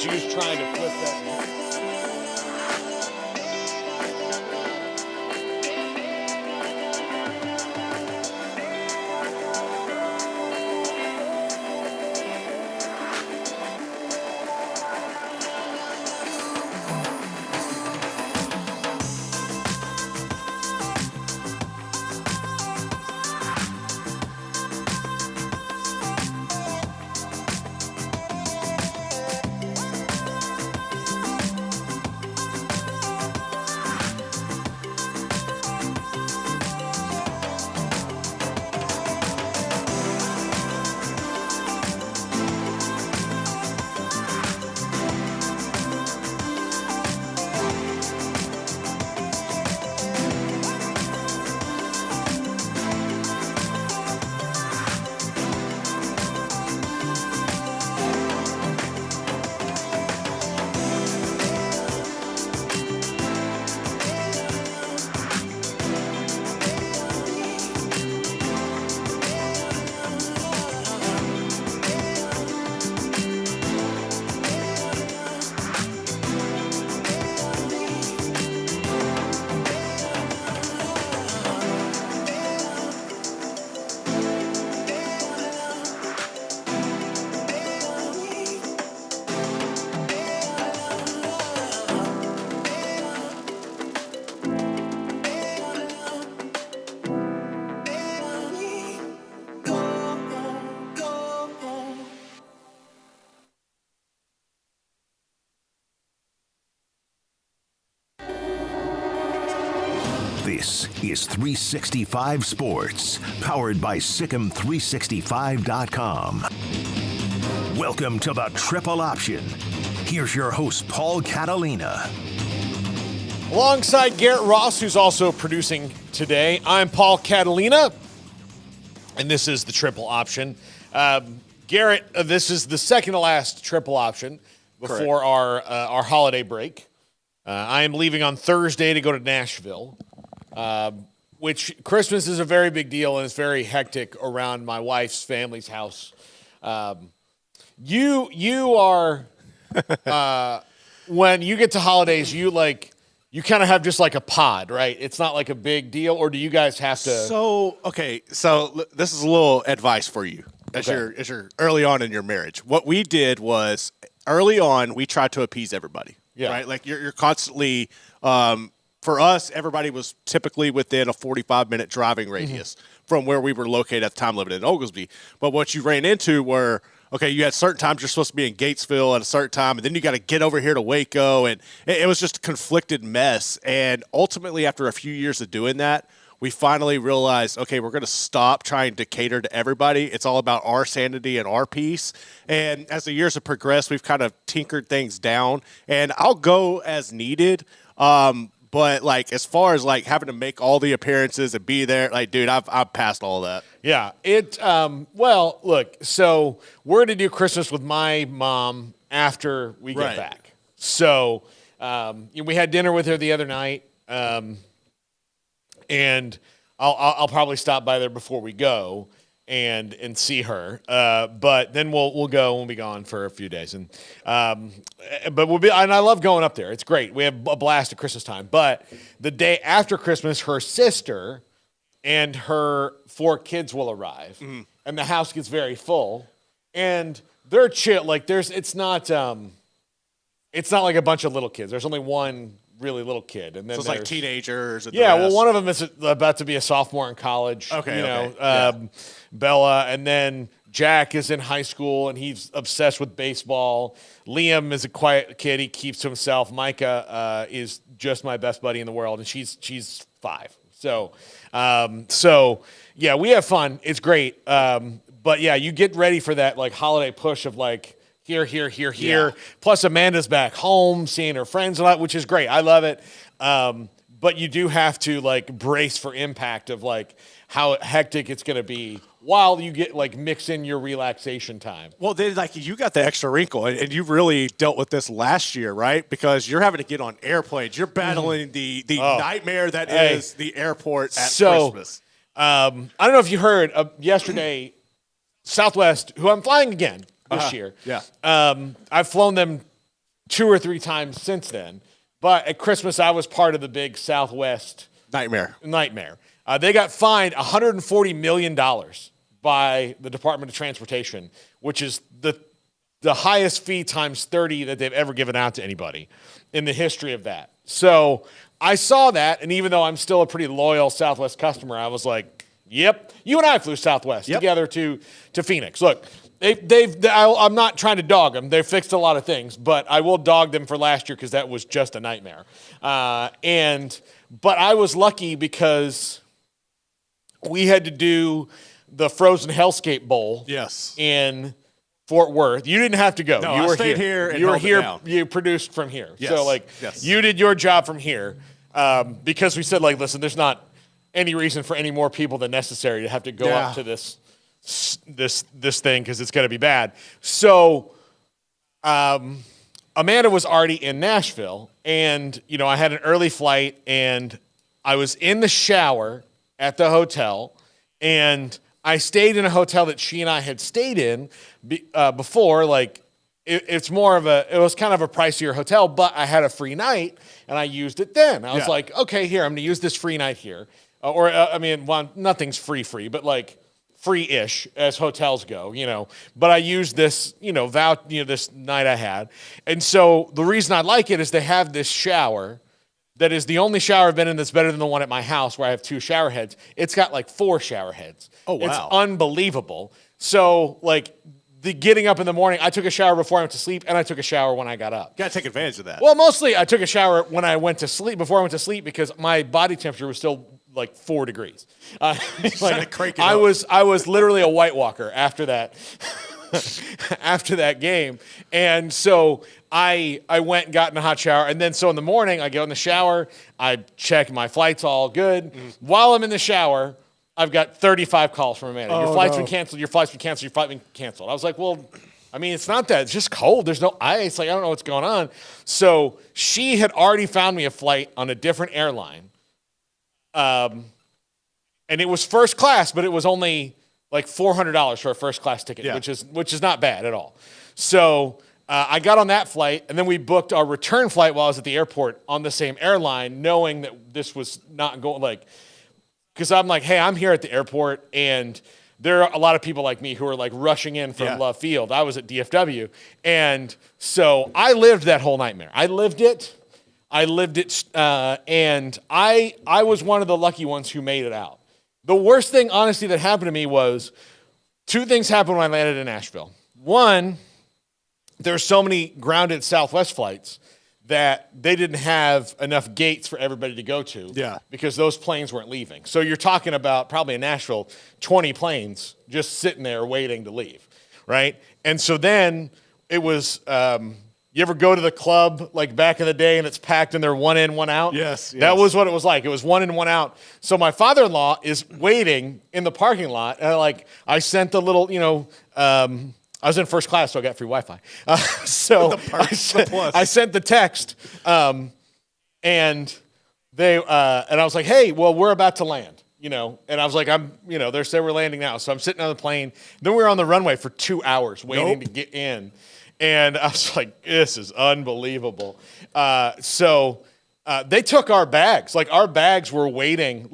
she was trying to flip that. This is 365 Sports, powered by Sikkim365.com. Welcome to the Triple Option. Here's your host, Paul Catalina. Alongside Garrett Ross, who's also producing today, I'm Paul Catalina, and this is the Triple Option. Garrett, this is the second to last Triple Option before our holiday break. I am leaving on Thursday to go to Nashville, which Christmas is a very big deal, and it's very hectic around my wife's family's house. You are when you get to holidays, you kind of have just like a pod, right? It's not like a big deal, or do you guys have to? So this is a little advice for you as you're early on in your marriage. What we did was early on, we tried to appease everybody. Yeah. Right. Like you're constantly, for us, everybody was typically within a 45-minute driving radius from where we were located at the time, living in Oglesby. But what you ran into were, you had certain times you're supposed to be in Gatesville at a certain time, and then you got to get over here to Waco, and it was just a conflicted mess. And ultimately, after a few years of doing that, we finally realized, we're going to stop trying to cater to everybody. It's all about our sanity and our peace. And as the years have progressed, we've kind of tinkered things down. And I'll go as needed. But as far as having to make all the appearances and be there, dude, I've passed all that. Yeah. Well, look, so we're going to do Christmas with my mom after we get back. So we had dinner with her the other night. And I'll probably stop by there before we go and see her. But then we'll go and we'll be gone for a few days. And but and I love going up there. It's great. We have a blast at Christmas time. But the day after Christmas, her sister and her 4 kids will arrive, and the house gets very full. And they're chill. It's not like a bunch of little kids. There's only one really little kid, and then so it's like teenagers. And well, one of them is about to be a sophomore in college. Bella, and then Jack is in high school, and he's obsessed with baseball. Liam is a quiet kid; he keeps to himself. Micah is just my best buddy in the world, and she's 5. So we have fun. It's great. But yeah, you get ready for that holiday push of here. Yeah. Plus, Amanda's back home, seeing her friends a lot, which is great. I love it. But you do have to brace for impact of how hectic it's going to be while you get mix in your relaxation time. Well, then you got the extra wrinkle, and you really dealt with this last year, right? Because you're having to get on airplanes. You're battling the nightmare that is the airport at Christmas. I don't know if you heard yesterday, Southwest, who I'm flying again this year. Yeah. I've flown them 2 or 3 times since then. But at Christmas, I was part of the big Southwest nightmare. They got fined $140 million by the Department of Transportation, which is the highest fee times 30 that they've ever given out to anybody in the history of that. So I saw that, and even though I'm still a pretty loyal Southwest customer, I was like, yep. You and I flew Southwest together to Phoenix. Look, I'm not trying to dog them. They've fixed a lot of things, but I will dog them for last year because that was just a nightmare. But I was lucky because we had to do the Frozen Hellscape Bowl in Fort Worth. You didn't have to go. No, you I were stayed here and you were held it here. down. You produced from here. Yes. So you did your job from here because we said listen, there's not any reason for any more people than necessary to have to go up to this thing because it's going to be bad. So Amanda was already in Nashville, and I had an early flight, and I was in the shower at the hotel, and I stayed in a hotel that she and I had stayed in before. It's more of it was kind of a pricier hotel, but I had a free night, and I used it then. I was like, okay, here, I'm going to use this free night here. Nothing's free, but free-ish as hotels go, But I used this, this night I had. And so the reason I like it is they have this shower that is the only shower I've been in that's better than the one at my house where I have 2 shower heads. It's got 4 shower heads. Oh, wow. It's unbelievable. So the getting up in the morning, I took a shower before I went to sleep, and I took a shower when I got up. Got to take advantage of that. Well, mostly I took a shower when I went to sleep, before I went to sleep, because my body temperature was still 4 degrees. I was literally a White Walker after that. After that game. And so I went and got in a hot shower. And then so in the morning, I go in the shower. I check my flight's all good. While I'm in the shower, I've got 35 calls from Amanda. Your flight's been canceled. Your flight's been canceled. Your flight's been canceled. I was like, well, it's not that. It's just cold. There's no ice. I don't know what's going on. So she had already found me a flight on a different airline. And it was first class, but it was only $400 for a first class ticket, which is not bad at all. So I got on that flight, and then we booked our return flight while I was at the airport on the same airline, knowing that this was not going because I'm like, hey, I'm here at the airport, and there are a lot of people like me who are rushing in from Love Field. I was at DFW, and so I lived that whole nightmare. I lived it, and I was one of the lucky ones who made it out. The worst thing, honestly, that happened to me was 2 things happened when I landed in Nashville. One, there's so many grounded Southwest flights that they didn't have enough gates for everybody to go to because those planes weren't leaving. So you're talking about probably in Nashville, 20 planes just sitting there waiting to leave, right? And so then it was you ever go to the club back in the day and it's packed and they're 1 in, 1 out? Yes. That was what it was like. It was 1 in, 1 out. So my father-in-law is waiting in the parking lot, and I sent the little, I was in first class, so I got free Wi-Fi. I sent the text, and they and I was like, hey, well, we're about to land. And I was like, they said we're landing now. So I'm sitting on the plane. Then we were on the runway for 2 hours waiting to get in. And I was like, this is unbelievable. So they took our bags. Our bags were waiting,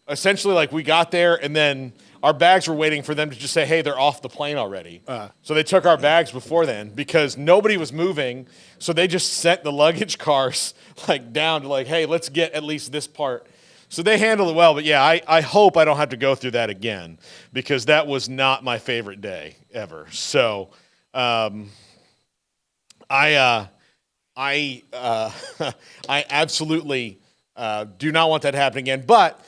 essentially we got there, and then our bags were waiting for them to just say, hey, they're off the plane already. So they took our bags before then because nobody was moving. So they just sent the luggage cars down to hey, let's get at least this part. So they handled it well. But yeah, I hope I don't have to go through that again because that was not my favorite day ever. So I absolutely do not want that to happen again. But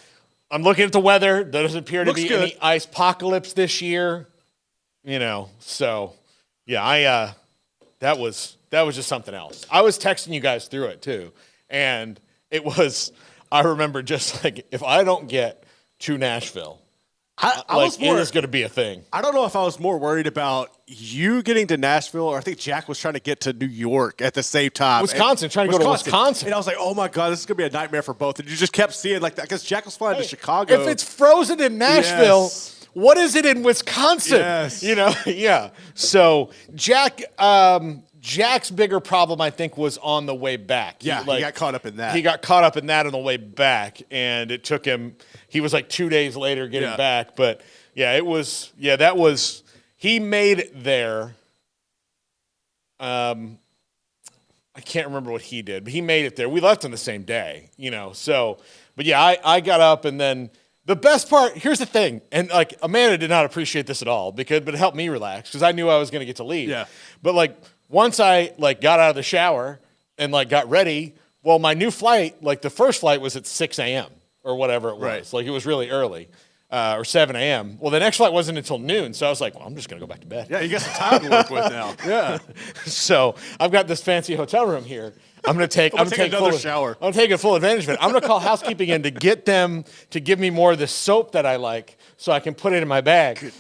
I'm looking at the weather. There doesn't appear to be any ice apocalypse this year. So yeah, that was just something else. I was texting you guys through it too, and it was. I remember just if I don't get to Nashville, it is going to be a thing. I don't know if I was more worried about you getting to Nashville, or I think Jack was trying to get to New York at the same time. Trying to go to Wisconsin. And I was like, oh my God, this is going to be a nightmare for both. And you just kept seeing because Jack was flying to Chicago. If it's frozen in Nashville, what is it in Wisconsin? Yes. Yeah. So Jack, Jack's bigger problem, I think, was on the way back. Yeah, he got caught up in that. He got caught up in that on the way back, and it took him. He was like 2 days later getting back, but yeah, it was. Yeah, that was. He made it there. I can't remember what he did, but he made it there. We left on the same day, So, but yeah, I got up, and then the best part. Here's the thing, and like Amanda did not appreciate this at all but it helped me relax because I knew I was going to get to leave. Yeah. But like once I like got out of the shower and like got ready, well, my new flight, like the first flight was at 6 a.m. or whatever it was. Right. Like it was really early. Or 7 a.m. Well, the next flight wasn't until noon, so I was like, well, I'm just going to go back to bed. Yeah, you got some time to work with now. Yeah. So I've got this fancy hotel room here. I'm going to take another shower. I'm taking full advantage of it. I'm going to call housekeeping in to get them to give me more of the soap that I like so I can put it in my bag.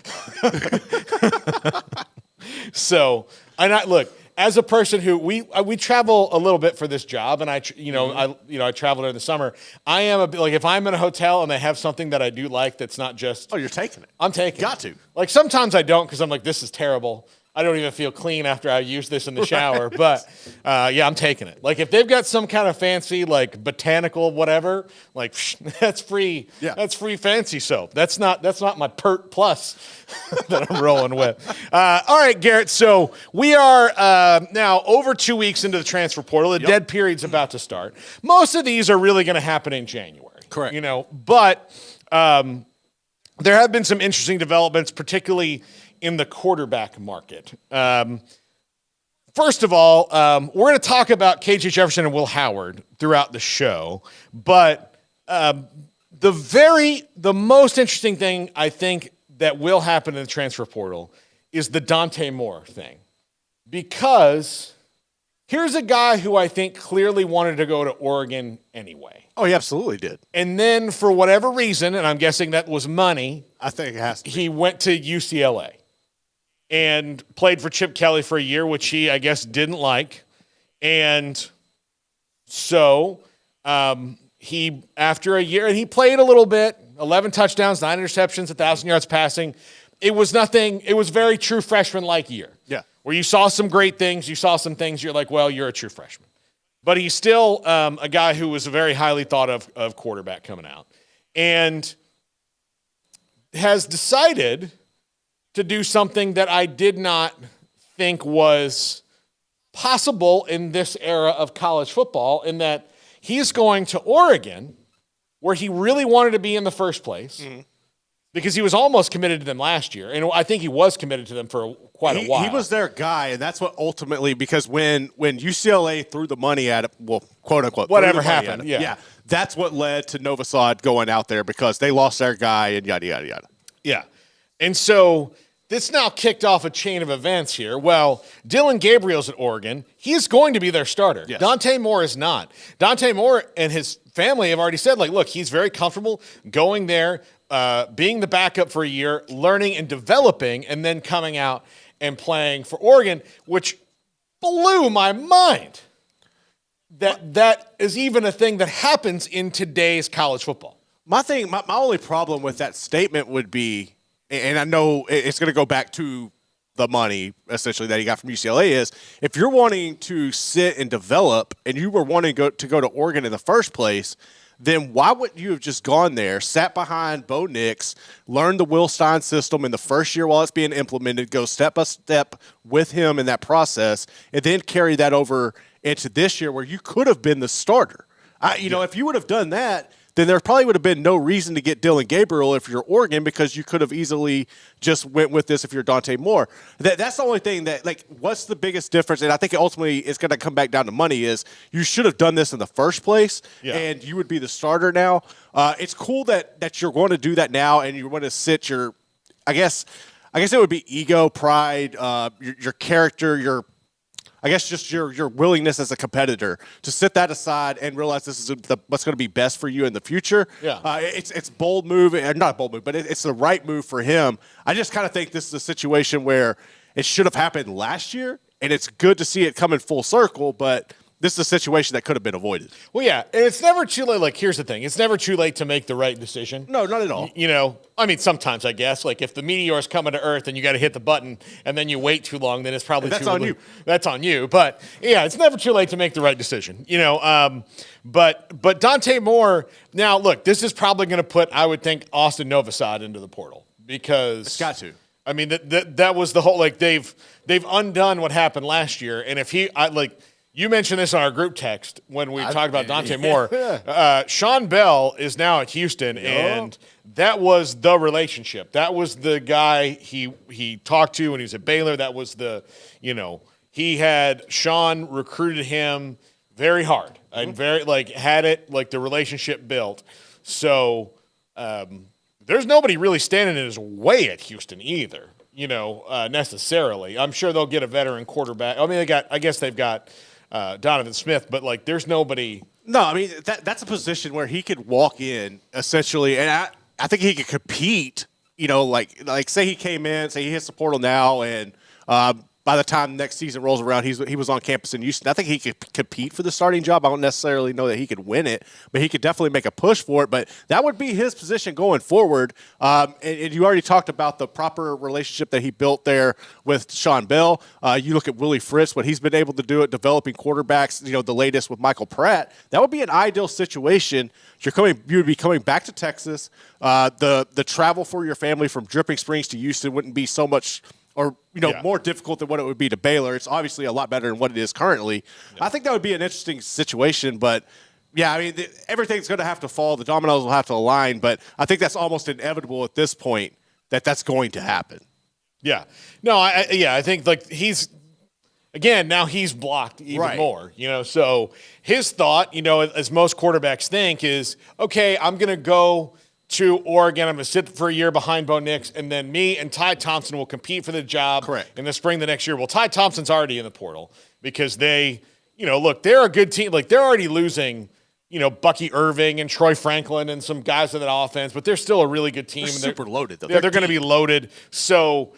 So, look, as a person who we travel a little bit for this job, and I travel during the summer. I am a bit like if I'm in a hotel and they have something that I do like that's not just you're taking it. I'm taking Got it. to. Like sometimes I don't because I'm like this is terrible. I don't even feel clean after I use this in the shower. Right. But I'm taking it. Like if they've got some kind of fancy like botanical whatever, like that's free. Yeah. That's free fancy soap. That's not my Pert Plus that I'm rolling with. All right, Garrett. So we are now over 2 weeks into the transfer portal. The dead period's about to start. Most of these are really going to happen in January. Correct. But there have been some interesting developments, particularly in the quarterback market. First of all, we're going to talk about KJ Jefferson and Will Howard throughout the show, but the most interesting thing I think that will happen in the transfer portal is the Dante Moore thing, because here's a guy who I think clearly wanted to go to Oregon anyway. Oh, he absolutely did. And then for whatever reason, and I'm guessing that was money, I think it has to be. He went to UCLA. And played for Chip Kelly for a year, which he, I guess, didn't like. And so he, after a year, and he played a little bit, 11 touchdowns, 9 interceptions, 1,000 yards passing. It was nothing. It was very true freshman-like year. Yeah. Where you saw some great things. You saw some things. You're like, well, you're a true freshman. But he's still a guy who was a very highly thought of quarterback coming out. And has decided to do something that I did not think was possible in this era of college football, in that he's going to Oregon, where he really wanted to be in the first place, because he was almost committed to them last year. And I think he was committed to them for quite a while. He was their guy, and that's what ultimately, because when UCLA threw the money at it, well, quote unquote, whatever happened, yeah, that's what led to Novosad going out there, because they lost their guy and yada, yada, yada. Yeah. And so this now kicked off a chain of events here. Well, Dylan Gabriel's at Oregon. He's going to be their starter. Yes. Dante Moore is not. Dante Moore and his family have already said, like, look, he's very comfortable going there, being the backup for a year, learning and developing, and then coming out and playing for Oregon, which blew my mind that is even a thing that happens in today's college football. My only problem with that statement would be, and I know it's going to go back to the money, essentially, that he got from UCLA, is if you're wanting to sit and develop and you were wanting to go to Oregon in the first place, then why wouldn't you have just gone there, sat behind Bo Nix, learned the Will Stein system in the first year while it's being implemented, go step by step with him in that process, and then carry that over into this year where you could have been the starter? If you would have done that, then there probably would have been no reason to get Dylan Gabriel if you're Oregon, because you could have easily just went with this if you're Dante Moore. That's the only thing that, like, what's the biggest difference? And I think ultimately it's going to come back down to money, is you should have done this in the first place, and you would be the starter now. It's cool that you're going to do that now, and you're going to sit your, I guess it would be ego, pride, your character, just your willingness as a competitor to sit that aside and realize this is what's going to be best for you in the future. Yeah. It's bold move, or not a bold move, but it's the right move for him. I just kind of think this is a situation where it should have happened last year, and it's good to see it coming full circle, but this is a situation that could have been avoided. Well, yeah, and it's never too late. Like, here's the thing. It's never too late to make the right decision. No, not at all. You know, I mean, sometimes, I guess. Like, if the meteor is coming to Earth and you got to hit the button and then you wait too long, then it's probably that's too on late. you. That's on you. But, yeah, it's never too late to make the right decision. You know, but Dante Moore, now, look, this is probably going to put, I would think, Austin Novosad into the portal because. It's got to. I mean, that was the whole, like, they've undone what happened last year. And if you mentioned this on our group text when we talked about Dante Moore. Sean Bell is now at Houston, and that was the relationship. That was the guy he talked to when he was at Baylor. That was he had Sean recruited him very hard and very had it the relationship built. So there's nobody really standing in his way at Houston either. Necessarily. I'm sure they'll get a veteran quarterback. I mean, I guess they've got. Donovan Smith, but there's nobody. No, I mean that's a position where he could walk in essentially, and I think he could compete. Like say he came in, say he hits the portal now, and by the time next season rolls around, he was on campus in Houston. I think he could compete for the starting job. I don't necessarily know that he could win it, but he could definitely make a push for it. But that would be his position going forward. And you already talked about the proper relationship that he built there with Sean Bell. You look at Willie Fritz, what he's been able to do at developing quarterbacks. The latest with Michael Pratt. That would be an ideal situation. You would be coming back to Texas. The travel for your family from Dripping Springs to Houston wouldn't be so much. Or, more difficult than what it would be to Baylor. It's obviously a lot better than what it is currently. Yeah. I think that would be an interesting situation. But, yeah, I mean, everything's going to have to fall. The dominoes will have to align. But I think that's almost inevitable at this point that that's going to happen. Yeah. No, I think, now he's blocked even more. So his thought, as most quarterbacks think, is, okay, I'm going to go – to Oregon. I'm going to sit for a year behind Bo Nix, and then me and Ty Thompson will compete for the job in the spring the next year. Well, Ty Thompson's already in the portal because they, they're a good team. Like, they're already losing, Bucky Irving and Troy Franklin and some guys in that offense, but they're still a really good team. They're super loaded, though. They're going to be loaded. So,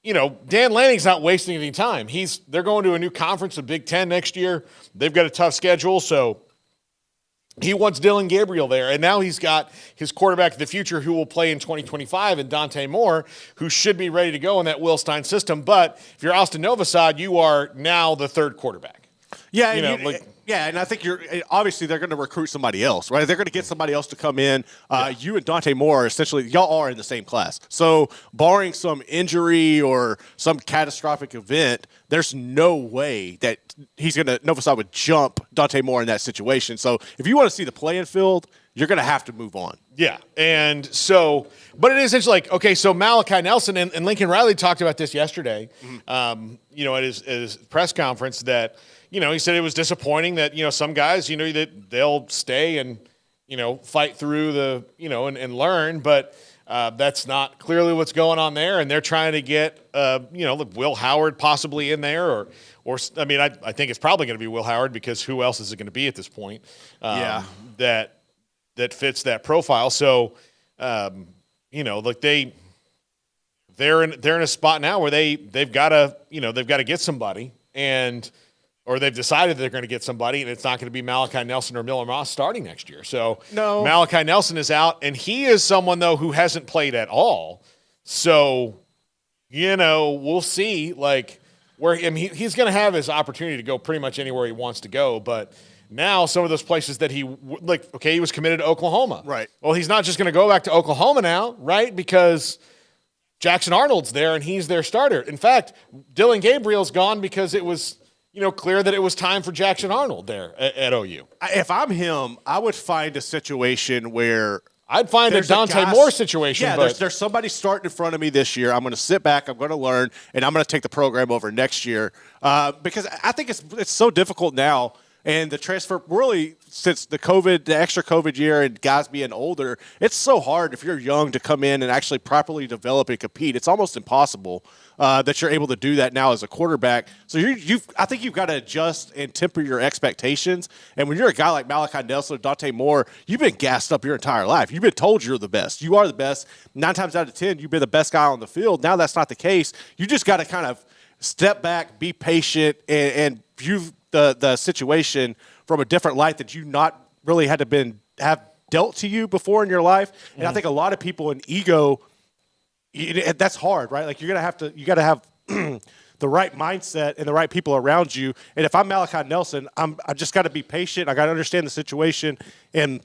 Dan Lanning's not wasting any time. They're going to a new conference, the Big Ten next year. They've got a tough schedule, so he wants Dylan Gabriel there, and now he's got his quarterback of the future who will play in 2025 and Dante Moore, who should be ready to go in that Will Stein system. But if you're Austin Novosad, you are now the third quarterback. Yeah, and I think obviously they're going to recruit somebody else, right? They're going to get somebody else to come in. You and Dante Moore, essentially, y'all are in the same class. So barring some injury or some catastrophic event, there's no way that Novosad would jump Dante Moore in that situation. So if you want to see the playing field, you're going to have to move on. Yeah, and so, but it is essentially okay, so Malachi Nelson and Lincoln Riley talked about this yesterday, at his press conference that, he said it was disappointing that, some guys, that they'll stay and, fight through the, and learn, but that's not clearly what's going on there, and they're trying to get, Will Howard possibly in there, or I mean, I think it's probably going to be Will Howard because who else is it going to be at this point? That fits that profile. So, they're in a spot now where they've got to get somebody, or they've decided they're going to get somebody, and it's not going to be Malachi Nelson or Miller Moss starting next year. So no. Malachi Nelson is out, and he is someone, though, who hasn't played at all. So, we'll see. He's going to have his opportunity to go pretty much anywhere he wants to go, but now some of those places that he was committed to Oklahoma. Right. Well, he's not just going to go back to Oklahoma now, right? Because Jackson Arnold's there, and he's their starter. In fact, Dylan Gabriel's gone because it was – clear that it was time for Jackson Arnold there at OU. If I'm him, I would find a situation where I'd find a Dante Moore situation. Yeah, but there's somebody starting in front of me this year. I'm going to sit back. I'm going to learn, and I'm going to take the program over next year because I think it's so difficult now. And the transfer, really, since the extra COVID year and guys being older, it's so hard if you're young to come in and actually properly develop and compete. It's almost impossible that you're able to do that now as a quarterback. So I think you've got to adjust and temper your expectations. And when you're a guy like Malachi Nelson or Dante Moore, you've been gassed up your entire life. You've been told you're the best. You are the best. 9 times out of 10, you've been the best guy on the field. Now that's not the case. You just got to kind of step back, be patient, and the situation from a different light that you not really had to have dealt to you before in your life. And I think a lot of people in ego, that's hard, right? Like you got to have the right mindset and the right people around you. And if I'm Malachi Nelson, I just got to be patient. I got to understand the situation and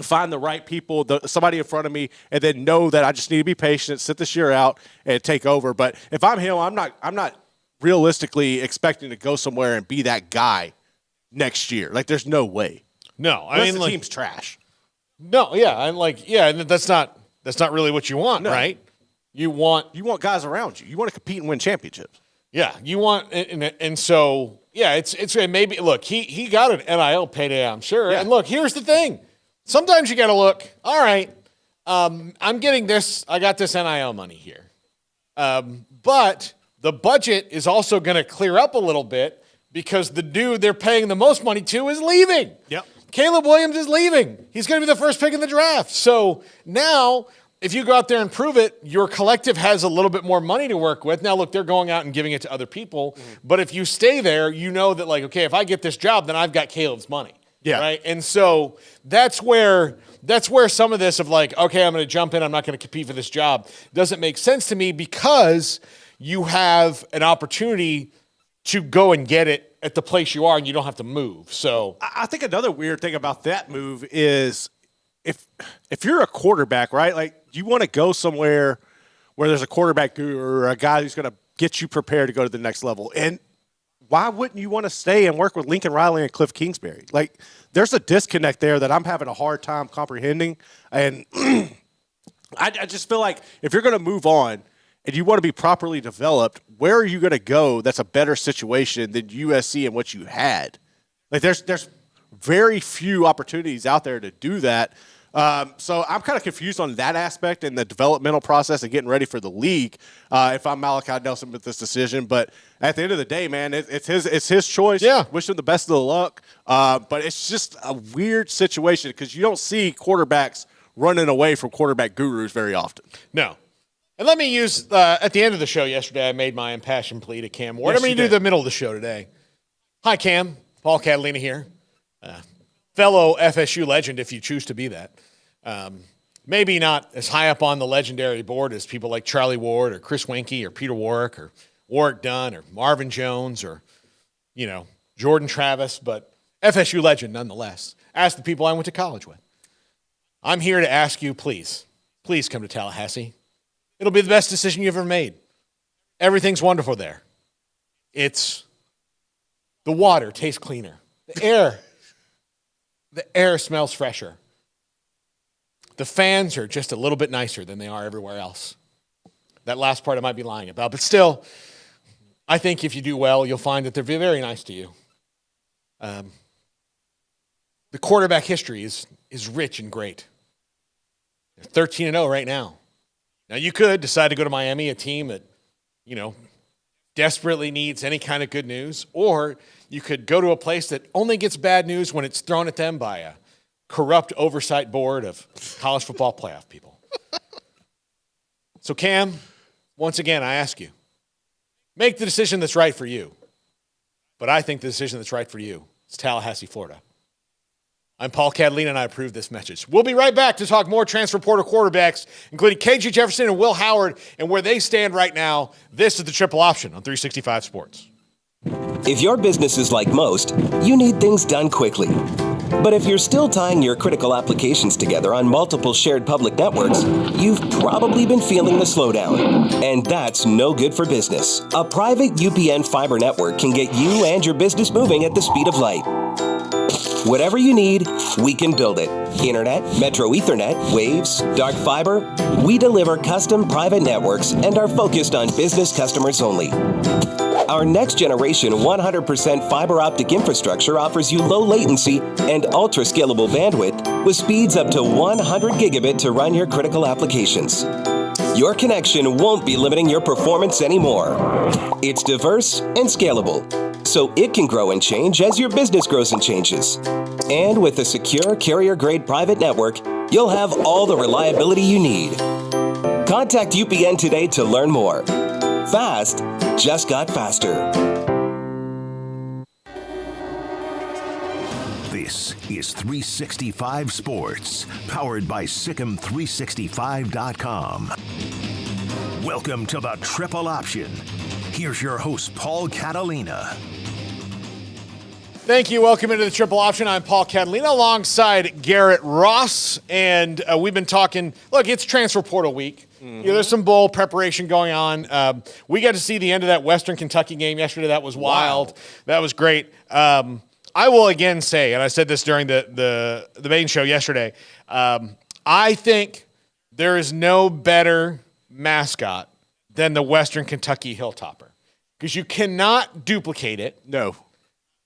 find the right people, somebody in front of me, and then know that I just need to be patient, sit this year out, and take over. But if I'm him, I'm not realistically expecting to go somewhere and be that guy next year. Like, there's no way. No, I mean, the team's trash. No, yeah, and that's not really what you want, right? You want guys around you. You want to compete and win championships. Yeah, you want, and so yeah, it's maybe look, he got an NIL payday, I'm sure. Yeah. And look, here's the thing. Sometimes you got to look, all right, I'm getting this, I got this NIL money here. But the budget is also going to clear up a little bit because the dude they're paying the most money to is leaving. Yep. Caleb Williams is leaving. He's going to be the first pick in the draft. So now, if you go out there and prove it, your collective has a little bit more money to work with. Now, look, they're going out and giving it to other people. Mm-hmm. But if you stay there, you know that, like, okay, if I get this job, then I've got Caleb's money. Yeah. Right. And so that's where some of this of like, okay, I'm going to jump in. I'm not going to compete for this job doesn't make sense to me because you have an opportunity to go and get it at the place you are and you don't have to move. So I think another weird thing about that move is if you're a quarterback, right? Like you want to go somewhere where there's a quarterback guru or a guy who's going to get you prepared to go to the next level. And why wouldn't you want to stay and work with Lincoln Riley and Cliff Kingsbury? Like, there's a disconnect there that I'm having a hard time comprehending. And I just feel like if you're going to move on and you want to be properly developed, where are you going to go that's a better situation than USC and what you had? Like, there's very few opportunities out there to do that. So I'm kind of confused on that aspect and the developmental process and getting ready for the league. If I'm Malachi Nelson with this decision, but at the end of the day, man, it's his choice. Yeah, wish him the best of the luck. But it's just a weird situation because you don't see quarterbacks running away from quarterback gurus very often. No. And let me use at the end of the show yesterday, I made my impassioned plea to Cam Ward. Yes, I'm going to do the middle of the show today. Hi, Cam. Paul Catalina here. Fellow FSU legend, if you choose to be that. Maybe not as high up on the legendary board as people like Charlie Ward or Chris Winkie or Peter Warwick or Warwick Dunn or Marvin Jones or, Jordan Travis, but FSU legend nonetheless. Ask the people I went to college with. I'm here to ask you, please come to Tallahassee. It'll be the best decision you ever made. Everything's wonderful there. The water tastes cleaner. The air smells fresher. The fans are just a little bit nicer than they are everywhere else. That last part I might be lying about. But still, I think if you do well, you'll find that they're very nice to you. The quarterback history is rich and great. They're 13-0 right now. Now, you could decide to go to Miami, a team that, desperately needs any kind of good news, or you could go to a place that only gets bad news when it's thrown at them by a corrupt oversight board of college football playoff people. So, Cam, once again, I ask you, make the decision that's right for you. But I think the decision that's right for you is Tallahassee, Florida. I'm Paul Catalina, and I approve this message. We'll be right back to talk more transfer portal quarterbacks, including KG Jefferson and Will Howard, and where they stand right now. This is the Triple Option on 365 Sports. If your business is like most, you need things done quickly. But if you're still tying your critical applications together on multiple shared public networks, you've probably been feeling the slowdown. And that's no good for business. A private UPN fiber network can get you and your business moving at the speed of light. Whatever you need, we can build it. Internet, Metro Ethernet, Waves, dark fiber. We deliver custom private networks and are focused on business customers only. Our next generation 100% fiber optic infrastructure offers you low latency and ultra scalable bandwidth with speeds up to 100 gigabit to run your critical applications. Your connection won't be limiting your performance anymore. It's diverse and scalable, so it can grow and change as your business grows and changes. And with a secure carrier-grade private network, you'll have all the reliability you need. Contact UPN today to learn more. Fast just got faster. This is 365 Sports, powered by Sikkim365.com. Welcome to the Triple Option. Here's your host, Paul Catalina. Thank you. Welcome into the Triple Option. I'm Paul Catalina alongside Garrett Ross. And we've been talking, look, it's transfer portal week. Mm-hmm. There's some bowl preparation going on. We got to see the end of that Western Kentucky game yesterday. That was wild. Wow. That was great. I will again say, and I said this during the main show yesterday, I think there is no better mascot than the Western Kentucky Hilltopper because you cannot duplicate it. No.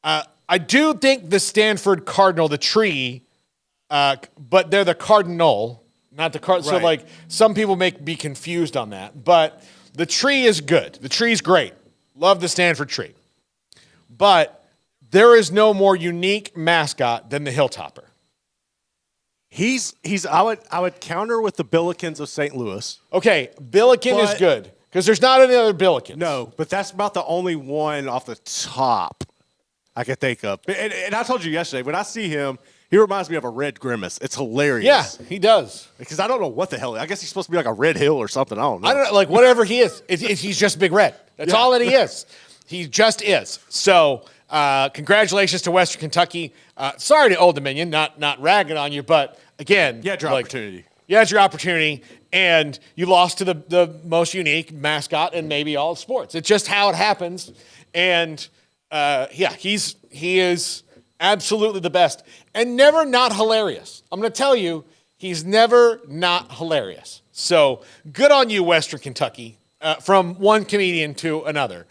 I do think the Stanford Cardinal, the tree, but they're the Cardinal, not the Cardinal. Right. So, like, some people may be confused on that. But the tree is good. The tree's great. Love the Stanford tree. But there is no more unique mascot than the Hilltopper. I would counter with the Billikens of St. Louis. Okay, Billiken is good because there's not any other Billikens. No, but that's about the only one off the top I can think of. And I told you yesterday, when I see him, he reminds me of a Red Grimace. It's hilarious. Yeah, he does. Because I don't know what the hell. I guess he's supposed to be like a Red Hill or something. I don't know. I don't know, like whatever he is. He's just Big Red. That's all that he is. He just is. So congratulations to Western Kentucky. Sorry to Old Dominion, not ragging on you, but again. You had your opportunity. You had your opportunity, and you lost to the most unique mascot in maybe all of sports. It's just how it happens. And he is absolutely the best and never not hilarious. I'm going to tell you, he's never not hilarious. So good on you, Western Kentucky, from one comedian to another.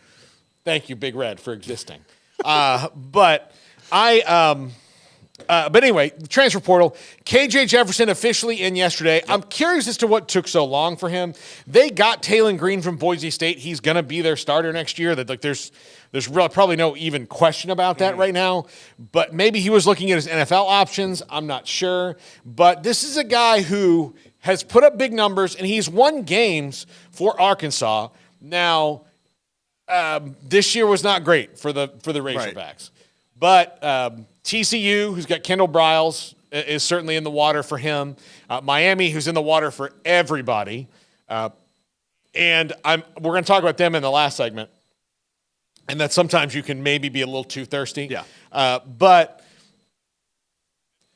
Thank you, Big Red, for existing. But anyway, transfer portal. KJ Jefferson officially in yesterday. I'm curious as to what took so long for him. They got Taylon Green from Boise State. He's going to be their starter next year. That there's probably no even question about that right now. But maybe he was looking at his NFL options. I'm not sure. But this is a guy who has put up big numbers, and he's won games for Arkansas. Now, this year was not great for the Razorbacks. Right. But TCU, who's got Kendall Briles, is certainly in the water for him. Miami, who's in the water for everybody. And we're going to talk about them in the last segment. And that sometimes you can maybe be a little too thirsty. Yeah.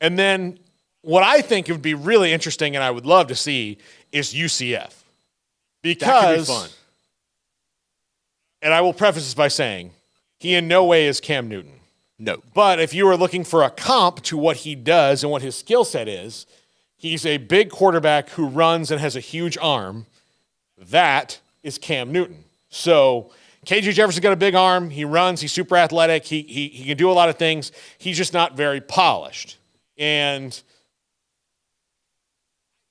And then what I think would be really interesting and I would love to see is UCF. Because, that could be fun. And I will preface this by saying, he in no way is Cam Newton. No. But if you were looking for a comp to what he does and what his skill set is, he's a big quarterback who runs and has a huge arm. That is Cam Newton. So KJ Jefferson's got a big arm. He runs. He's super athletic. He can do a lot of things. He's just not very polished. And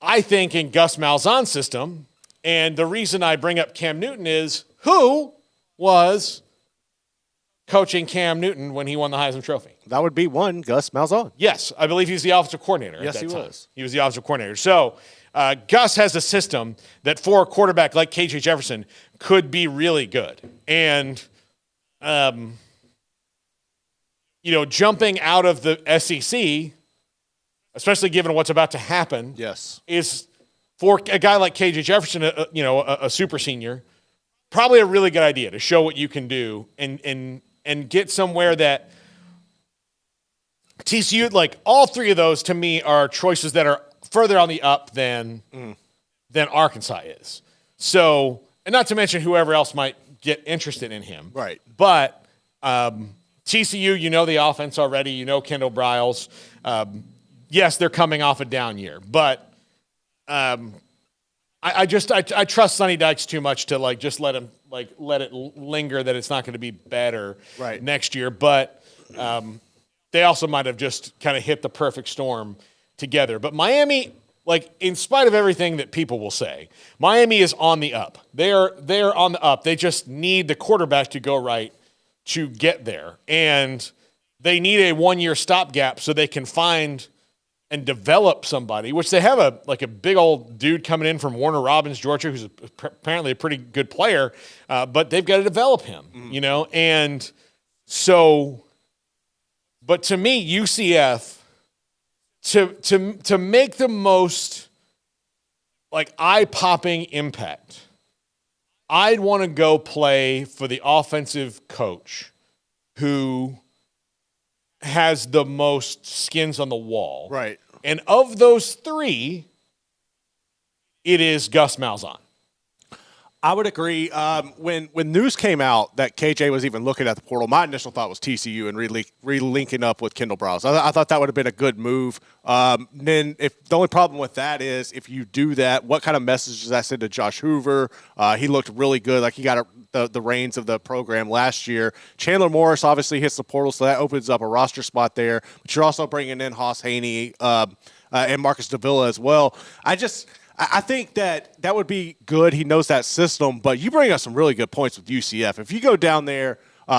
I think in Gus Malzahn's system, and the reason I bring up Cam Newton is who was coaching Cam Newton when he won the Heisman Trophy? That would be one, Gus Malzahn. Yes, I believe he was the offensive coordinator. Yes, at that he time. was. He was the offensive coordinator. So Gus has a system that for a quarterback like KJ Jefferson could be really good. And, jumping out of the SEC, especially given what's about to happen, is for a guy like KJ Jefferson, a super senior, probably a really good idea to show what you can do and get somewhere that TCU, like all three of those to me are choices that are further on the up than Arkansas is. So, and not to mention whoever else might get interested in him. Right. But TCU, the offense already, Kendall Briles. Yes, they're coming off a down year, but I trust Sonny Dykes too much to just let it linger that it's not going to be better next year. But they also might have just kind of hit the perfect storm together. But Miami, in spite of everything that people will say, Miami is on the up. They're on the up. They just need the quarterback to go right to get there, and they need a 1-year stopgap so they can find and develop somebody, which they have a big old dude coming in from Warner Robins, Georgia, who's apparently a pretty good player, but they've got to develop him, And so But to me, UCF to make the most like eye-popping impact, I'd want to go play for the offensive coach who has the most skins on the wall. Right. And of those three, it is Gus Malzahn. I would agree. When news came out that KJ was even looking at the portal, my initial thought was TCU and re-linking up with Kendall Browse. I thought that would have been a good move. Then if the only problem with that is if you do that, what kind of message does that send to Josh Hoover? He looked really good, like he got the reins of the program last year. Chandler Morris obviously hits the portal, so that opens up a roster spot there. But you're also bringing in Haas Haney and Marcus Davila as well. I think that would be good. He knows that system, but you bring up some really good points with UCF. If you go down there,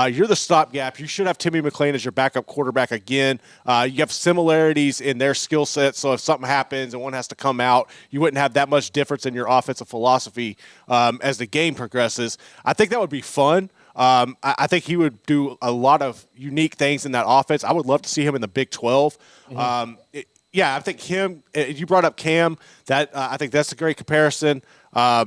you're the stopgap. You should have Timmy McClain as your backup quarterback again. You have similarities in their skill set, so if something happens and one has to come out, you wouldn't have that much difference in your offensive philosophy as the game progresses. I think that would be fun. I think he would do a lot of unique things in that offense. I would love to see him in the Big 12. Yeah, I think him. You brought up Cam. I think that's a great comparison. I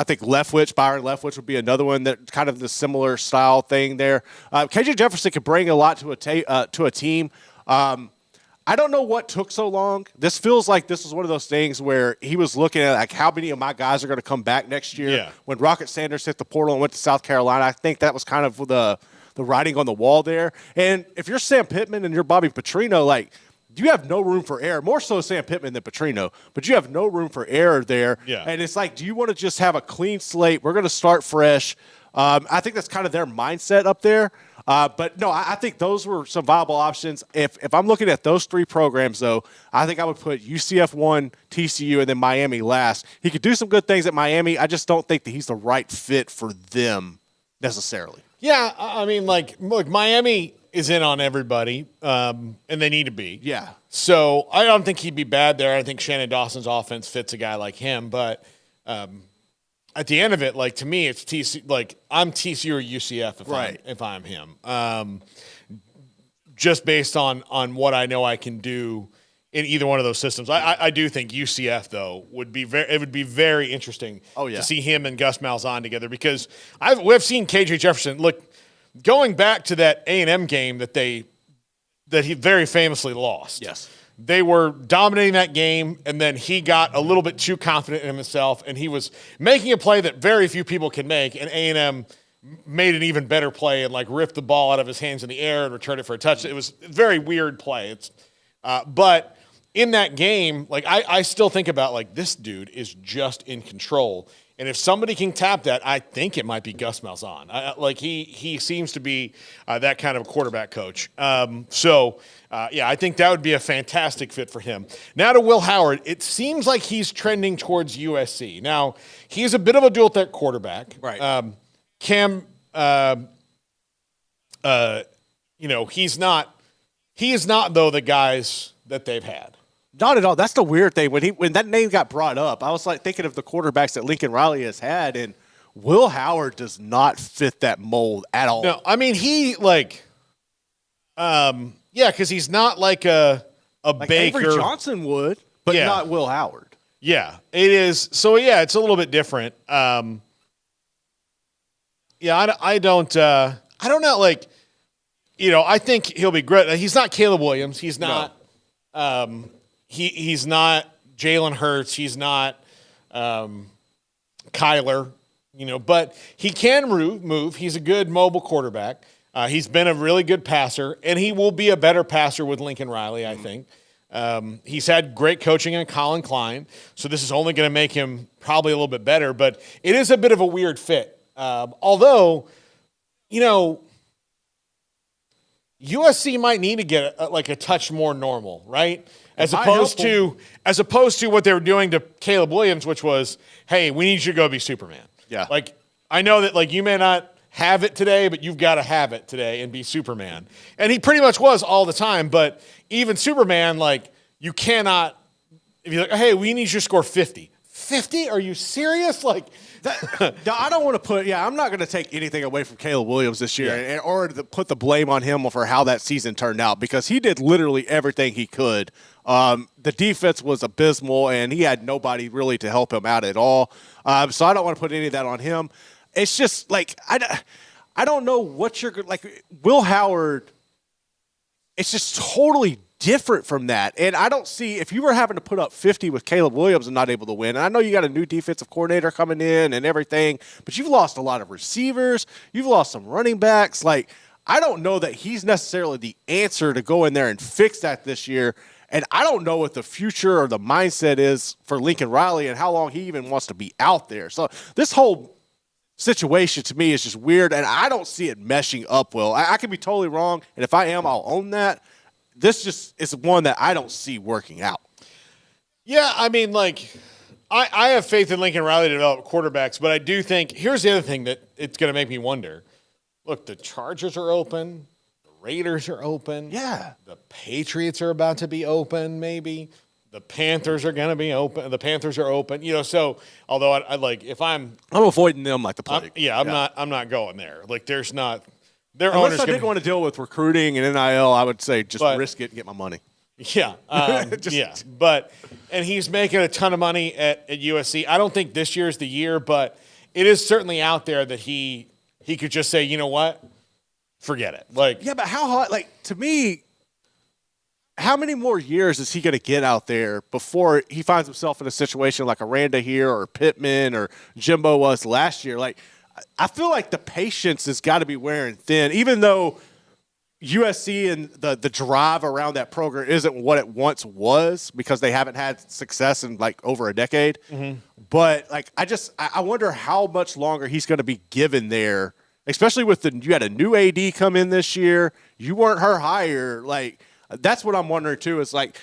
think Byron Leftwich would be another one that kind of the similar style thing there. KJ Jefferson could bring a lot to a team. I don't know what took so long. This feels like this was one of those things where he was looking at like how many of my guys are going to come back next year. Yeah. When Rocket Sanders hit the portal and went to South Carolina, I think that was kind of the writing on the wall there. And if you're Sam Pittman and you're Bobby Petrino, like, you have no room for error, more so Sam Pittman than Petrino, but you have no room for error there. Yeah. And it's like, do you want to just have a clean slate? We're going to start fresh. I think that's kind of their mindset up there. But no, I think those were some viable options. If I'm looking at those three programs, though, I think I would put UCF 1, TCU, and then Miami last. He could do some good things at Miami. I just don't think that he's the right fit for them necessarily. Yeah, I mean, like, look, Miami is in on everybody, and they need to be. Yeah. So I don't think he'd be bad there. I think Shannon Dawson's offense fits a guy like him. But at the end of it, like, to me, it's TCU. Like, I'm TCU or UCF if I'm him. Just based on what I know I can do in either one of those systems. I do think UCF, though, would be very interesting to see him and Gus Malzahn together, because we've seen KJ Jefferson. Look, going back to that A&M game that he very famously lost. Yes. They were dominating that game, and then he got a little bit too confident in himself, and he was making a play that very few people can make, and A&M made an even better play and, like, ripped the ball out of his hands in the air and returned it for a touchdown. It was a very weird play. But in that game, like, I still think about, like, this dude is just in control. And if somebody can tap that, I think it might be Gus Malzahn. He seems to be that kind of a quarterback coach. I think that would be a fantastic fit for him. Now to Will Howard, it seems like he's trending towards USC. Now, he's a bit of a dual-threat quarterback. Right. Cam, he is not, though, the guys that they've had. Not at all. That's the weird thing. When that name got brought up, I was like thinking of the quarterbacks that Lincoln Riley has had, and Will Howard does not fit that mold at all. No, I mean, because he's not like a like Baker. Avery Johnson would, but not Will Howard. Yeah, it is. So it's a little bit different. I don't know. Like, I think he'll be great. He's not Caleb Williams. He's not. No. He's not Jalen Hurts. He's not Kyler, but he can move. He's a good mobile quarterback. He's been a really good passer, and he will be a better passer with Lincoln Riley, I think. He's had great coaching in Colin Klein, so this is only going to make him probably a little bit better, but it is a bit of a weird fit. Although, USC might need to get a touch more normal, right? As opposed to what they were doing to Caleb Williams, which was, hey, we need you to go be Superman. Yeah. Like, I know that, like, you may not have it today, but you've got to have it today and be Superman. And he pretty much was all the time, but even Superman, like, you cannot, if you're like, hey, we need you to score 50. 50? Are you serious? Like, I don't want to put. Yeah, I'm not going to take anything away from Caleb Williams this year, or to put the blame on him for how that season turned out, because he did literally everything he could. The defense was abysmal, and he had nobody really to help him out at all. So I don't want to put any of that on him. It's just like I don't know what you're like. Will Howard. It's just totally different from that. And I don't see, if you were having to put up 50 with Caleb Williams and not able to win, and I know you got a new defensive coordinator coming in and everything, but you've lost a lot of receivers. You've lost some running backs. Like, I don't know that he's necessarily the answer to go in there and fix that this year. And I don't know what the future or the mindset is for Lincoln Riley and how long he even wants to be out there. So this whole situation to me is just weird, and I don't see it meshing up well. I could be totally wrong, and if I am, I'll own that. This just is one that I don't see working out. Yeah, I mean, like, I have faith in Lincoln Riley to develop quarterbacks, but I do think, here's the other thing that it's going to make me wonder. Look, the Chargers are open. The Raiders are open. Yeah. The Patriots are about to be open, maybe. The Panthers are going to be open. The Panthers are open. You know, so although I like, if I'm avoiding them like the plague. I'm not going there. Like, there's not. Unless I didn't want to deal with recruiting and NIL, I would say just risk it and get my money. Yeah. But he's making a ton of money at USC. I don't think this year is the year, but it is certainly out there that he could just say, you know what? Forget it. Like, yeah, but how hot? Like, to me, how many more years is he going to get out there before he finds himself in a situation like Aranda here or Pittman or Jimbo was last year? Like, I feel like the patience has got to be wearing thin, even though USC and the drive around that program isn't what it once was because they haven't had success in like over a decade. Mm-hmm. But like, I wonder how much longer he's going to be given there, especially with you had a new AD come in this year. You weren't her hire. Like, that's what I'm wondering too, is like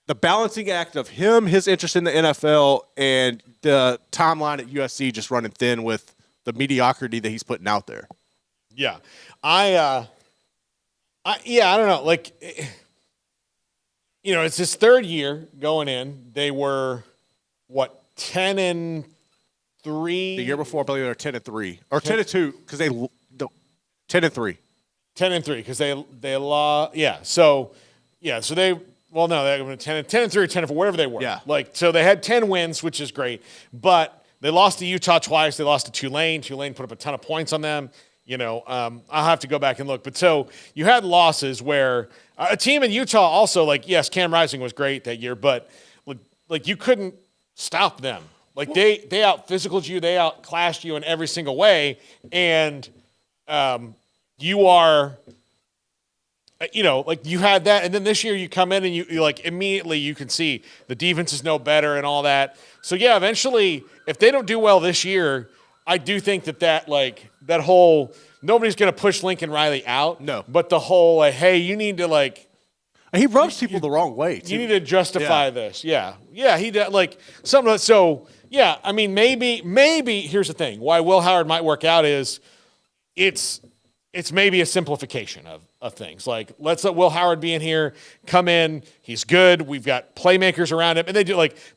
the balancing act of him, his interest in the NFL, and the timeline at USC just running thin with the mediocrity that he's putting out there. Yeah. I don't know. Like, you know, it's his third year going in. They were, 10-3? The year before, I believe they were 10-3. Or 10-2, because 10-3. 10-3, because they lost. Yeah. So they, well, no, they were 10-3 or 10-4, whatever they were. Yeah. Like, so they had 10 wins, which is great. But they lost to Utah twice. They lost to Tulane. Tulane put up a ton of points on them. You know, I'll have to go back and look. But so you had losses where a team in Utah also, like, yes, Cam Rising was great that year, but like you couldn't stop them. Like they out-physicaled you. They outclassed you in every single way. And you are, you know, like you had that. And then this year you come in and you like immediately you can see the defense is no better and all that. So, yeah, eventually if they don't do well this year, I do think that whole nobody's going to push Lincoln Riley out. No. But the whole, like, hey, you need to, like. He rubs people the wrong way, too. You need to justify this. Yeah. Yeah, he did, like, something. So, yeah, I mean, maybe, here's the thing. Why Will Howard might work out is it's maybe a simplification of things. Like, let's let Will Howard be in here, come in. He's good. We've got playmakers around him. And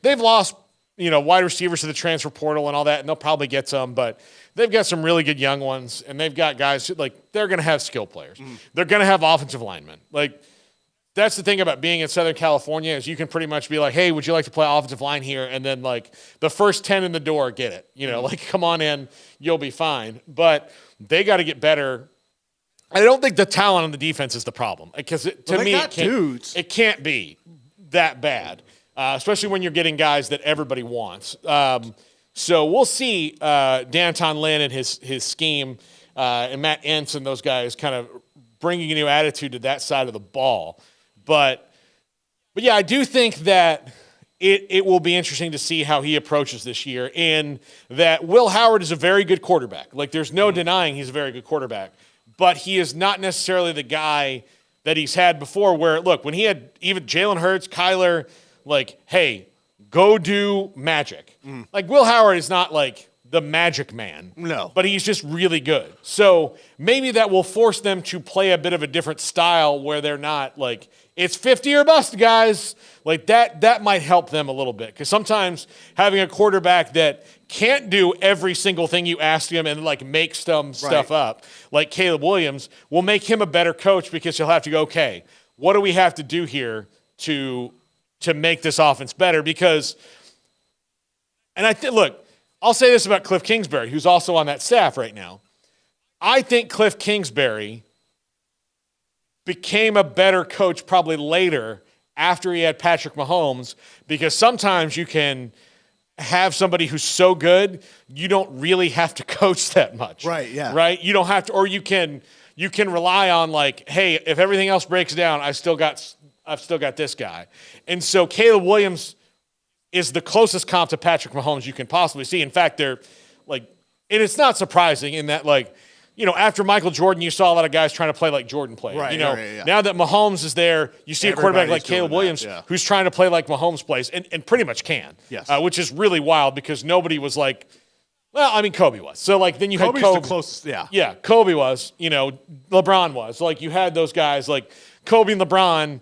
they've lost, you know, wide receivers to the transfer portal and all that, and they'll probably get some, but they've got some really good young ones, and they've got guys who, like, they're going to have skill players. Mm. They're going to have offensive linemen. Like, that's the thing about being in Southern California is you can pretty much be like, hey, would you like to play offensive line here? And then, like, the first 10 in the door get it. You know, like, come on in, you'll be fine. But they got to get better. I don't think the talent on the defense is the problem, because to me, it can't be that bad. Especially when you're getting guys that everybody wants. So we'll see D'Anton Lynn and his scheme and Matt Entz and those guys kind of bringing a new attitude to that side of the ball. But yeah, I do think that it will be interesting to see how he approaches this year, and that Will Howard is a very good quarterback. Like, there's no denying he's a very good quarterback. But he is not necessarily the guy that he's had before where, look, when he had even Jalen Hurts, Kyler – like, hey, go do magic. Mm. Like, Will Howard is not like the magic man. No. But he's just really good. So maybe that will force them to play a bit of a different style where they're not like, it's 50 or bust, guys. Like that might help them a little bit. Because sometimes having a quarterback that can't do every single thing you ask him and like make some stuff up, like Caleb Williams, will make him a better coach because he'll have to go, okay, what do we have to do here to make this offense better? Because, and look, I'll say this about Cliff Kingsbury, who's also on that staff right now. I think Cliff Kingsbury became a better coach probably later after he had Patrick Mahomes, because sometimes you can have somebody who's so good, you don't really have to coach that much. Right, yeah. Right? You don't have to, or you can rely on like, hey, if everything else breaks down, I've still got this guy. And so Caleb Williams is the closest comp to Patrick Mahomes you can possibly see. In fact, they're like, and it's not surprising in that, like, you know, after Michael Jordan, you saw a lot of guys trying to play like Jordan played. Right, you know, right. Now that Mahomes is there, you see a quarterback like Everybody's doing Caleb Williams that, who's trying to play like Mahomes plays and pretty much can. Yes. Which is really wild because nobody was like, well, I mean, Kobe was. So, like, then you Kobe's had Kobe. the closest, yeah. Yeah, Kobe was. You know, LeBron was. Like, you had those guys. Like, Kobe and LeBron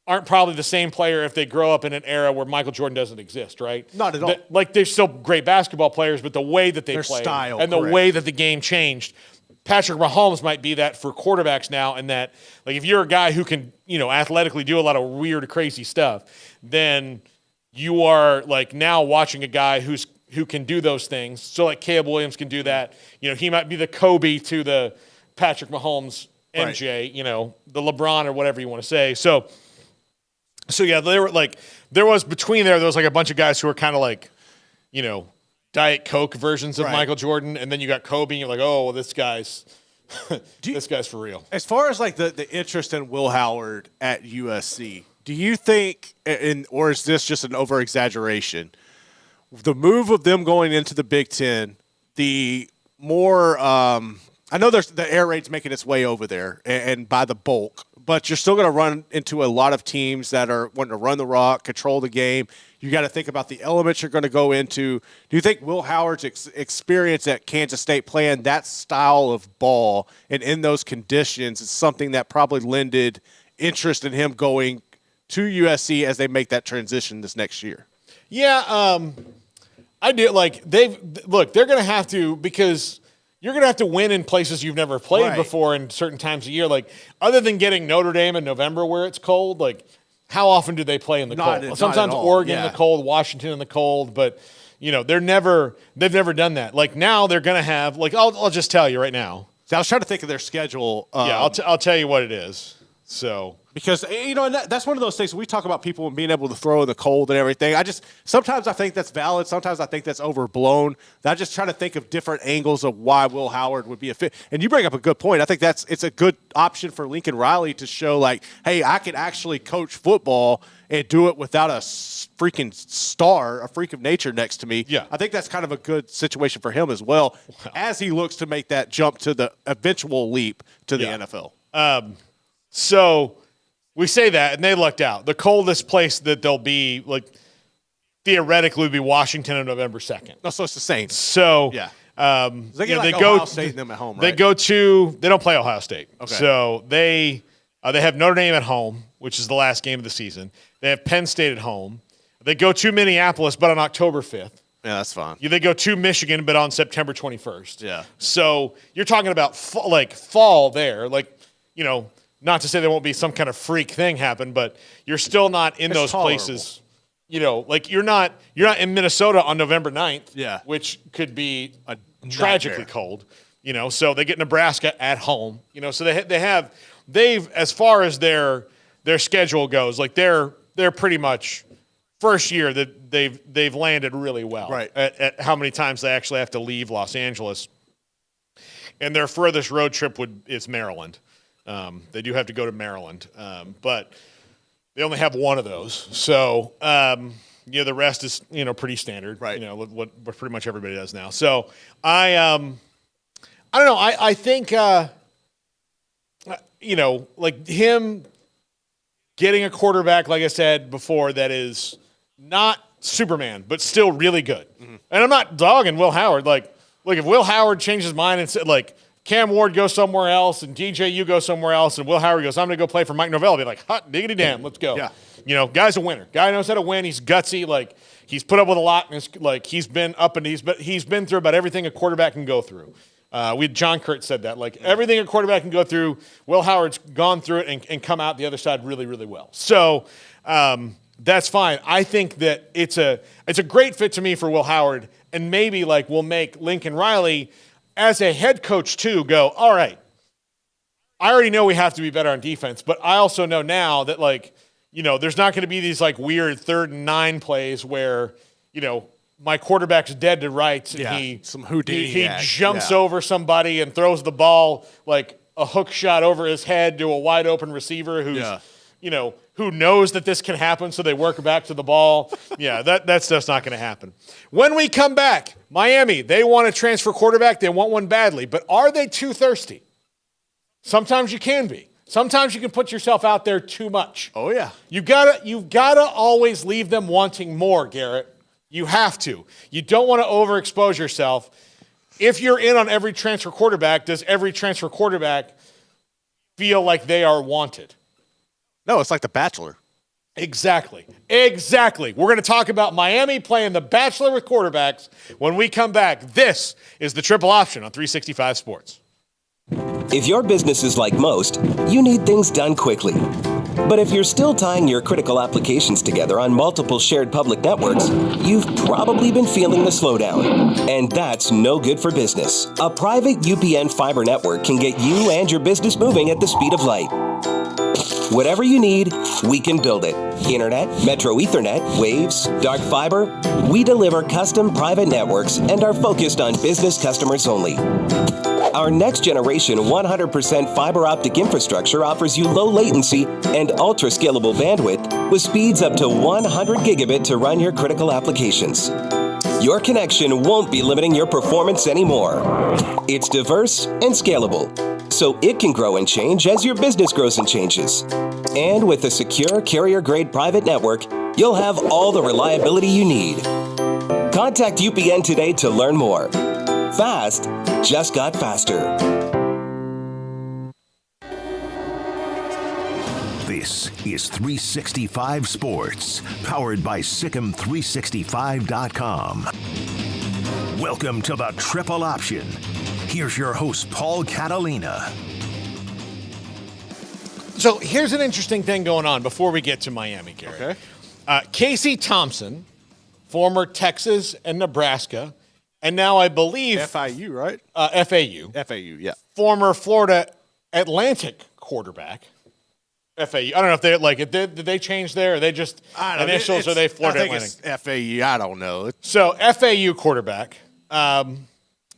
aren't probably the same player if they grow up in an era where Michael Jordan doesn't exist, right? Not at all. Like, they're still great basketball players, but the way that they Their play style, and correct. the way that the game changed, Patrick Mahomes might be that for quarterbacks now, and that, like, if you're a guy who can, you know, athletically do a lot of weird, crazy stuff, then you are, like, now watching a guy who can do those things. So, like, Caleb Williams can do that. You know, he might be the Kobe to the Patrick Mahomes MJ, right. You know, the LeBron or whatever you want to say. So yeah, there was like a bunch of guys who were kind of like, you know, Diet Coke versions of Michael Jordan, and then you got Kobe, and you're like, oh, well, this guy's for real. As far as like the interest in Will Howard at USC, do you think, or is this just an over exaggeration? The move of them going into the Big Ten, the more I know there's the air raid's making its way over there, and by the bulk, but you're still going to run into a lot of teams that are wanting to run the rock, control the game. You got to think about the elements you're going to go into. Do you think Will Howard's experience at Kansas State playing that style of ball and in those conditions is something that probably lended interest in him going to USC as they make that transition this next year? Yeah, I do. Like, they're going to have to, because you're going to have to win in places you've never played before in certain times of year. Like, other than getting Notre Dame in November where it's cold, like, how often do they play in the cold? Sometimes Oregon in the cold, Washington in the cold, but, you know, they've never done that. Like, now they're going to have, like, I'll just tell you right now. So I was trying to think of their schedule. Yeah, I'll tell you what it is. So, because, you know, and that's one of those things we talk about, people being able to throw in the cold and everything. Sometimes I think that's valid. Sometimes I think that's overblown. I just try to think of different angles of why Will Howard would be a fit. And you bring up a good point. I think it's a good option for Lincoln Riley to show, like, hey, I can actually coach football and do it without a freaking star, a freak of nature next to me. Yeah. I think that's kind of a good situation for him as well, as he looks to make that jump to the eventual leap to the NFL. So we say that, and they lucked out. The coldest place that they'll be, like, theoretically, would be Washington on November 2nd. No, so it's the Saints. So yeah, they get go Ohio State and them at home. Right? They don't play Ohio State. Okay. So they have Notre Dame at home, which is the last game of the season. They have Penn State at home. They go to Minneapolis, but on October 5th. Yeah, that's fine. They go to Michigan, but on September 21st. Yeah. So you're talking about fall there, like, you know. Not to say there won't be some kind of freak thing happen, but you're still not in those places. You know, like you're not in Minnesota on November 9th, which could be tragically cold. You know, so they get Nebraska at home. You know, so they've as far as their schedule goes, like they're pretty much first year that they've landed really well. Right. At how many times they actually have to leave Los Angeles, and their furthest road trip is Maryland. They do have to go to Maryland, but they only have one of those. So, the rest is, pretty standard. Right. You know, what pretty much everybody does now. So I don't know. I think, like him getting a quarterback, like I said before, that is not Superman, but still really good. Mm-hmm. And I'm not dogging Will Howard. Like, look, if Will Howard changed his mind and said, like, Cam Ward goes somewhere else and DJ, you go somewhere else, and Will Howard goes, I'm going to go play for Mike Novell, I'll be like, hot diggity damn, let's go. Yeah. You know, guy's a winner. Guy knows how to win. He's gutsy. Like, he's put up with a lot, and he's been up and he's been through about everything a quarterback can go through. John Kurt said that. Like, everything a quarterback can go through, Will Howard's gone through it and come out the other side really, really well. So that's fine. I think that it's a great fit to me for Will Howard, and maybe, like, we'll make Lincoln Riley, as a head coach, too, go, all right, I already know we have to be better on defense, but I also know now that, like, you know, there's not going to be these, like, weird 3rd and 9 plays where, you know, my quarterback's dead to rights and he jumps over somebody and throws the ball like a hook shot over his head to a wide open receiver who's, you know, who knows that this can happen, so they work back to the ball. Yeah, that stuff's not going to happen. When we come back, Miami, they want to transfer quarterback. They want one badly, but are they too thirsty? Sometimes you can be. Sometimes you can put yourself out there too much. Oh yeah, you've gotta always leave them wanting more, Garrett. You have to. You don't want to overexpose yourself. If you're in on every transfer quarterback, does every transfer quarterback feel like they are wanted? No, it's like The Bachelor. Exactly. We're going to talk about Miami playing The Bachelor with quarterbacks when we come back. This is the Triple Option on 365 Sports. If your business is like most, you need things done quickly. But if you're still tying your critical applications together on multiple shared public networks, you've probably been feeling the slowdown. And that's no good for business. A private UPN fiber network can get you and your business moving at the speed of light. Whatever you need, we can build it. Internet, Metro Ethernet, Waves, dark fiber. We deliver custom private networks and are focused on business customers only. Our next generation 100% fiber optic infrastructure offers you low latency and ultra scalable bandwidth with speeds up to 100 gigabit to run your critical applications. Your connection won't be limiting your performance anymore. It's diverse and scalable, so it can grow and change as your business grows and changes. And with a secure carrier-grade private network, you'll have all the reliability you need. Contact UPN today to learn more. Fast just got faster. This is 365 Sports, powered by Sikkim365.com. Welcome to the Triple Option. Here's your host, Paul Catalina. So here's an interesting thing going on before we get to Miami, Garrett. Okay. Casey Thompson, former Texas and Nebraska, and now I believe FIU, right? FAU. FAU, yeah. Former Florida Atlantic quarterback. FAU. I don't know if they did they change there? Or they just initials? Or they Florida Atlantic? It's FAU. I don't know. So FAU quarterback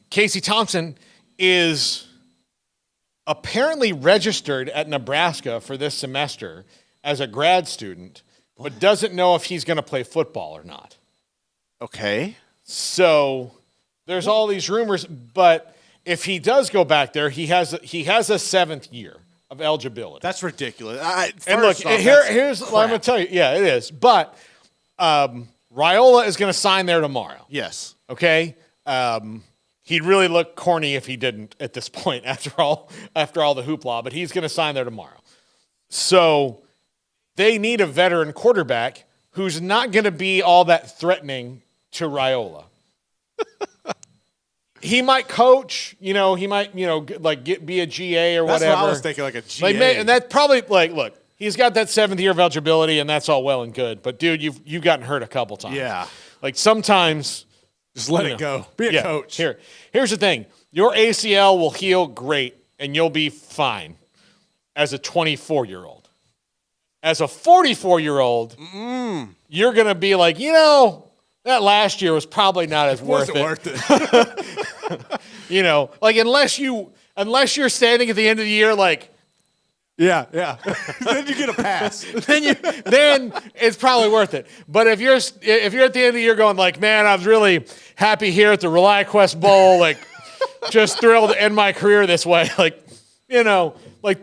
Casey Thompson is apparently registered at Nebraska for this semester as a grad student, but doesn't know if he's going to play football or not. Okay. So there's all these rumors, but if he does go back there, he has a 7th year of eligibility. That's ridiculous. And look, here's what I'm going to tell you. Yeah, it is. But Raiola is going to sign there tomorrow. Yes. Okay. He'd really look corny if he didn't at this point after all the hoopla, but he's going to sign there tomorrow. So they need a veteran quarterback who's not going to be all that threatening to Raiola. He might coach, he might, be a GA or whatever. That's what I was thinking, like a GA. And that's probably look, he's got that 7th year of eligibility, and that's all well and good. But dude, you've gotten hurt a couple times. Yeah. Like sometimes, just let it go. Be a coach. Here's the thing: your ACL will heal great, and you'll be fine as a 24-year-old. As a 44-year-old, you're gonna be like, that last year was probably not as worth it. Unless you're standing at the end of the year, like, yeah. Then you get a pass. then it's probably worth it. But if you're at the end of the year going like, man, I was really happy here at the ReliQuest Bowl, like, just thrilled to end my career this way,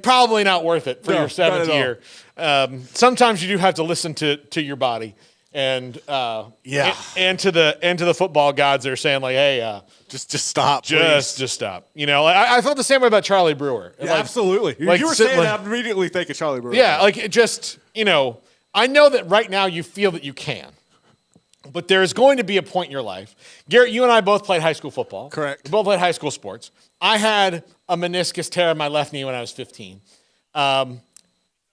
probably not worth it for your 7th year. Sometimes you do have to listen to your body. And and to the football gods, they're saying like, hey, just stop, just stop. You know, like, I felt the same way about Charlie Brewer. Yeah, like, absolutely. Like, you were saying that, I'm immediately thinking Charlie Brewer. Yeah, like it just, you know, I know that right now you feel that you can, but there's going to be a point in your life. Garrett, you and I both played high school football. Correct. We both played high school sports. I had a meniscus tear in my left knee when I was 15.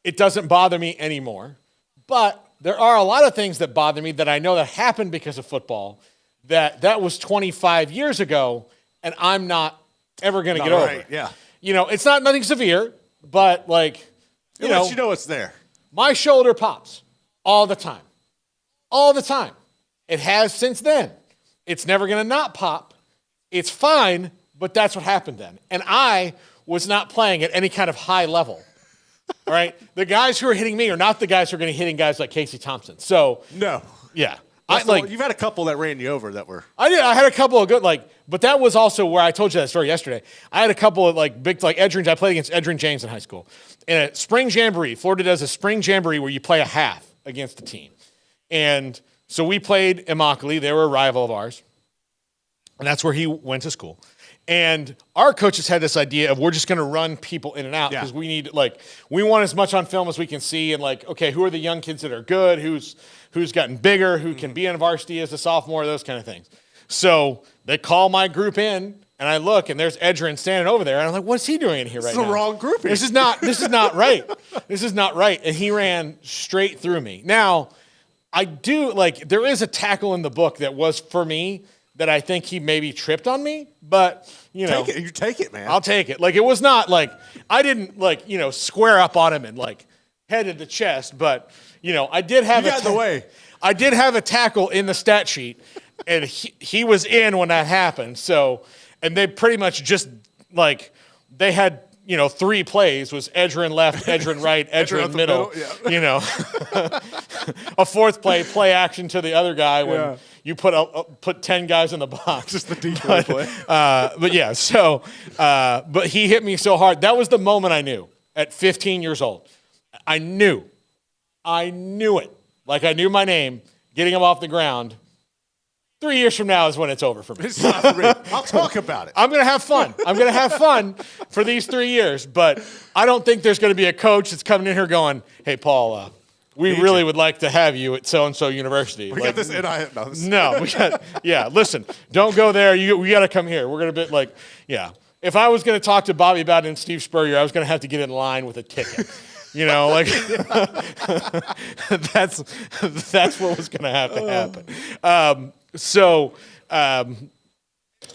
It doesn't bother me anymore, but there are a lot of things that bother me that I know that happened because of football. That was 25 years ago, and I'm not ever going to get over it. Yeah. You know, it's not nothing severe, but like, you know it's there. My shoulder pops all the time. All the time. It has since then. It's never going to not pop. It's fine, but that's what happened then. And I was not playing at any kind of high level. All right? The guys who are hitting me are not the guys who are going to be hitting guys like Casey Thompson. So, no. Yeah. You've had a couple that ran you over that were. I did. I had a couple of good, but that was also where I told you that story yesterday. I had a couple of big, Edrin. I played against Edrin James in high school. In a spring jamboree, Florida does a spring jamboree where you play a half against a team. And so we played Immokalee. They were a rival of ours. And that's where he went to school. And our coaches had this idea of we're just going to run people in and out because we need, we want as much on film as we can see. And okay, who are the young kids that are good? Who's gotten bigger? Who can be in varsity as a sophomore? Those kind of things. So they call my group in, and I look, and there's Edrin standing over there, and I'm like, "What's he doing in here right now?" This is the wrong grouping. This is not right. This is not right. And he ran straight through me. Now, I do there is a tackle in the book that was for me that I think he maybe tripped on me, but you take it, man. I'll take it. It was not I didn't square up on him and head to the chest, but I did have you got in the way. I did have a tackle in the stat sheet, and he was in when that happened. So, and they pretty much just they had 3 plays was Edrin left, Edrin right, Edrin middle. Yeah. A 4th play action to the other guy when you put 10 guys in the box. Just the decoy play. But yeah, so but he hit me so hard. That was the moment I knew at 15 years old. I knew it. I knew my name, getting him off the ground. 3 years from now is when it's over for me. It's not for me. I'll talk about it. I'm going to have fun. I'm going to have fun for these 3 years, but I don't think there's going to be a coach that's coming in here going, "Hey, Paul, we really would like to have you at so-and-so university." We got this No, we got, listen, don't go there. We got to come here. We're going to be If I was going to talk to Bobby Bowden and Steve Spurrier, I was going to have to get in line with a ticket. That's what was going to have to happen.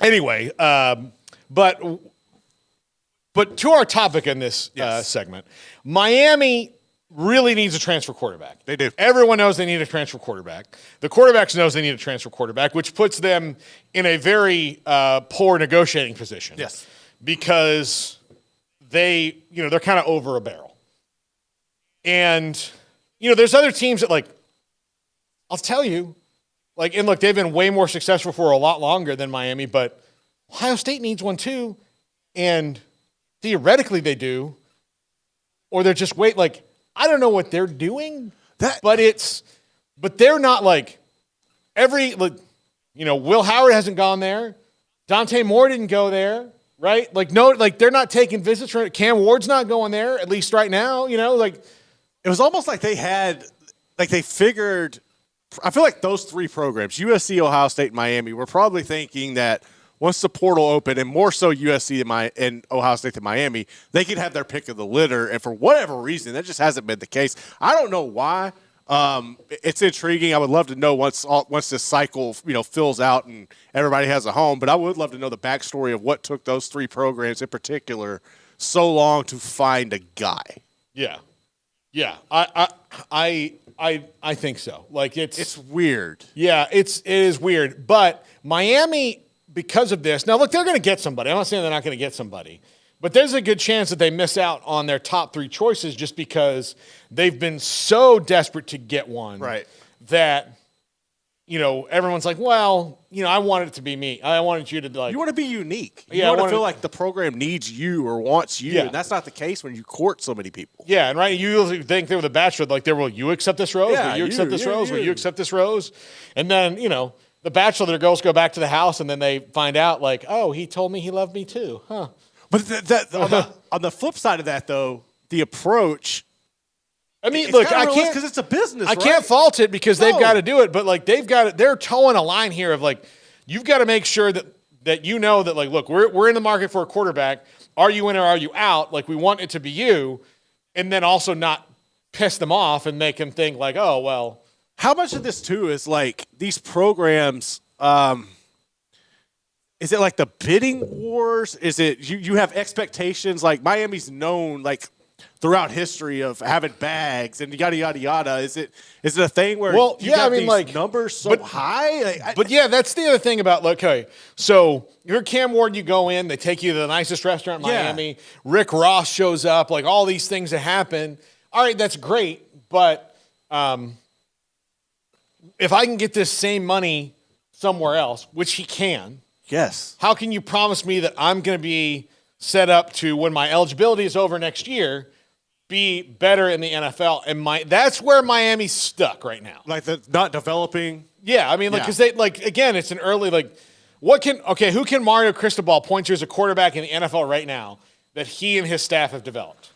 Anyway, but to our topic in this segment, Miami really needs a transfer quarterback. They do. Everyone knows they need a transfer quarterback. The quarterbacks knows they need a transfer quarterback, which puts them in a very poor negotiating position. Yes. Because they're kind of over a barrel. And, there's other teams that, I'll tell you, and look, they've been way more successful for a lot longer than Miami, but Ohio State needs one too. And theoretically they do. Or they're just I don't know what they're doing, but they're not Will Howard hasn't gone there. Dante Moore didn't go there, right? They're not taking visits from Cam Ward's not going there, at least right now, It was almost like they figured. I feel like those 3 programs, USC, Ohio State, and Miami, were probably thinking that once the portal opened, and more so USC and Ohio State than Miami, they could have their pick of the litter. And for whatever reason, that just hasn't been the case. I don't know why. It's intriguing. I would love to know once this cycle fills out and everybody has a home. But I would love to know the backstory of what took those 3 programs in particular so long to find a guy. Yeah. Yeah, I think so. It's weird. Yeah, it is weird. But Miami, because of this, now look, they're going to get somebody. I'm not saying they're not going to get somebody, but there's a good chance that they miss out on their top 3 choices just because they've been so desperate to get one, right? That everyone's like, well, I wanted it to be me. I wanted you to like. You want to be unique. Yeah, you want to feel like the program needs you or wants you, Yeah. and that's not the case when you court so many people. Yeah, and right, you usually think they were the Bachelor, like will you accept this rose? Yeah, Will you accept this rose? Will you. you accept this rose? And then, the Bachelor, their girls go back to the house, and then they find out, like, oh, he told me he loved me too, huh? But on the flip side of that, though, the approach. I mean, It's look, kinda I realistic can't 'cause it's a business. I can't fault it because they've No. got to do it, but like they're towing a line here of like you've got to make sure that that like, look, we're in the market for a quarterback. Are you in or are you out? Like we want it to be you, and then also not piss them off and make them think like, oh well. How much of this too is like these programs? Is it like the bidding wars? Is it you have expectations? Like Miami's known like throughout history of having bags and yada yada yada. Is it a thing where these numbers so high? But yeah, that's the other thing about okay. So you're Cam Ward, you go in, they take you to the nicest restaurant in Miami. Rick Ross shows up, like all these things that happen. All right, that's great, but if I can get this same money somewhere else, which he can, yes. how can you promise me that I'm going to be set up to when my eligibility is over next year? Be better in the NFL, and that's where Miami's stuck right now. Like not developing. Yeah, I mean, like because they again, it's an early who can Mario Cristobal point to as a quarterback in the NFL right now that he and his staff have developed?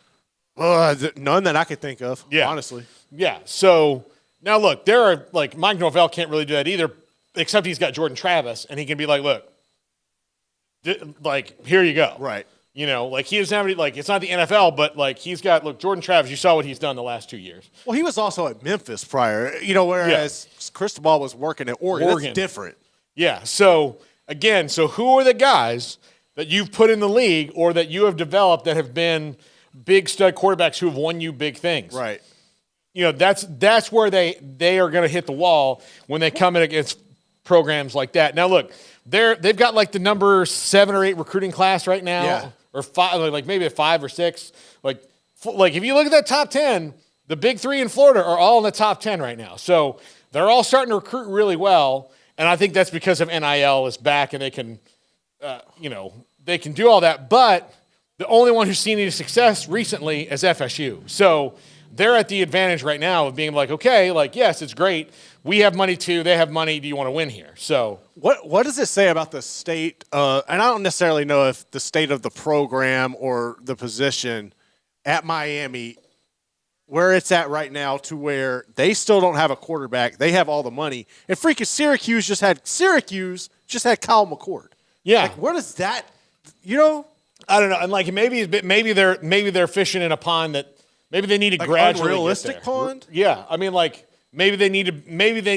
None that I could think of. Yeah, honestly. Yeah. So now look, there are like Mike Norvell can't really do that either, except he's got Jordan Travis, and he can be like, look, here you go. Right. Like he doesn't have any, like it's not the NFL, but like he's got Jordan Travis. You saw what he's done the last 2 years. Well, he was also at Memphis prior, whereas Cristobal was working at Oregon. That's different. Yeah. So again, who are the guys that you've put in the league or that you have developed that have been big stud quarterbacks who have won you big things? Right. That's where they are going to hit the wall when they come in against programs like that. Now look, they've got like the number 7 or 8 recruiting class right now. Yeah. Or 5, like maybe a 5 or 6. Like if you look at that top 10, the big 3 in Florida are all in the top 10 right now. So they're all starting to recruit really well, and I think that's because of NIL is back and they can, they can do all that. But the only one who's seen any success recently is FSU. So they're at the advantage right now of being like, okay, like yes, it's great. We have money too. They have money. Do you want to win here? So what does it say about the state? And I don't necessarily know if the state of the program or the position at Miami, where it's at right now, to where they still don't have a quarterback. They have all the money, and freaking Syracuse just had Kyle McCord. Yeah, like what is that? I don't know. And like maybe they're fishing in a pond that maybe they need to gradually unrealistic get there. pond. Yeah, I mean like. Maybe they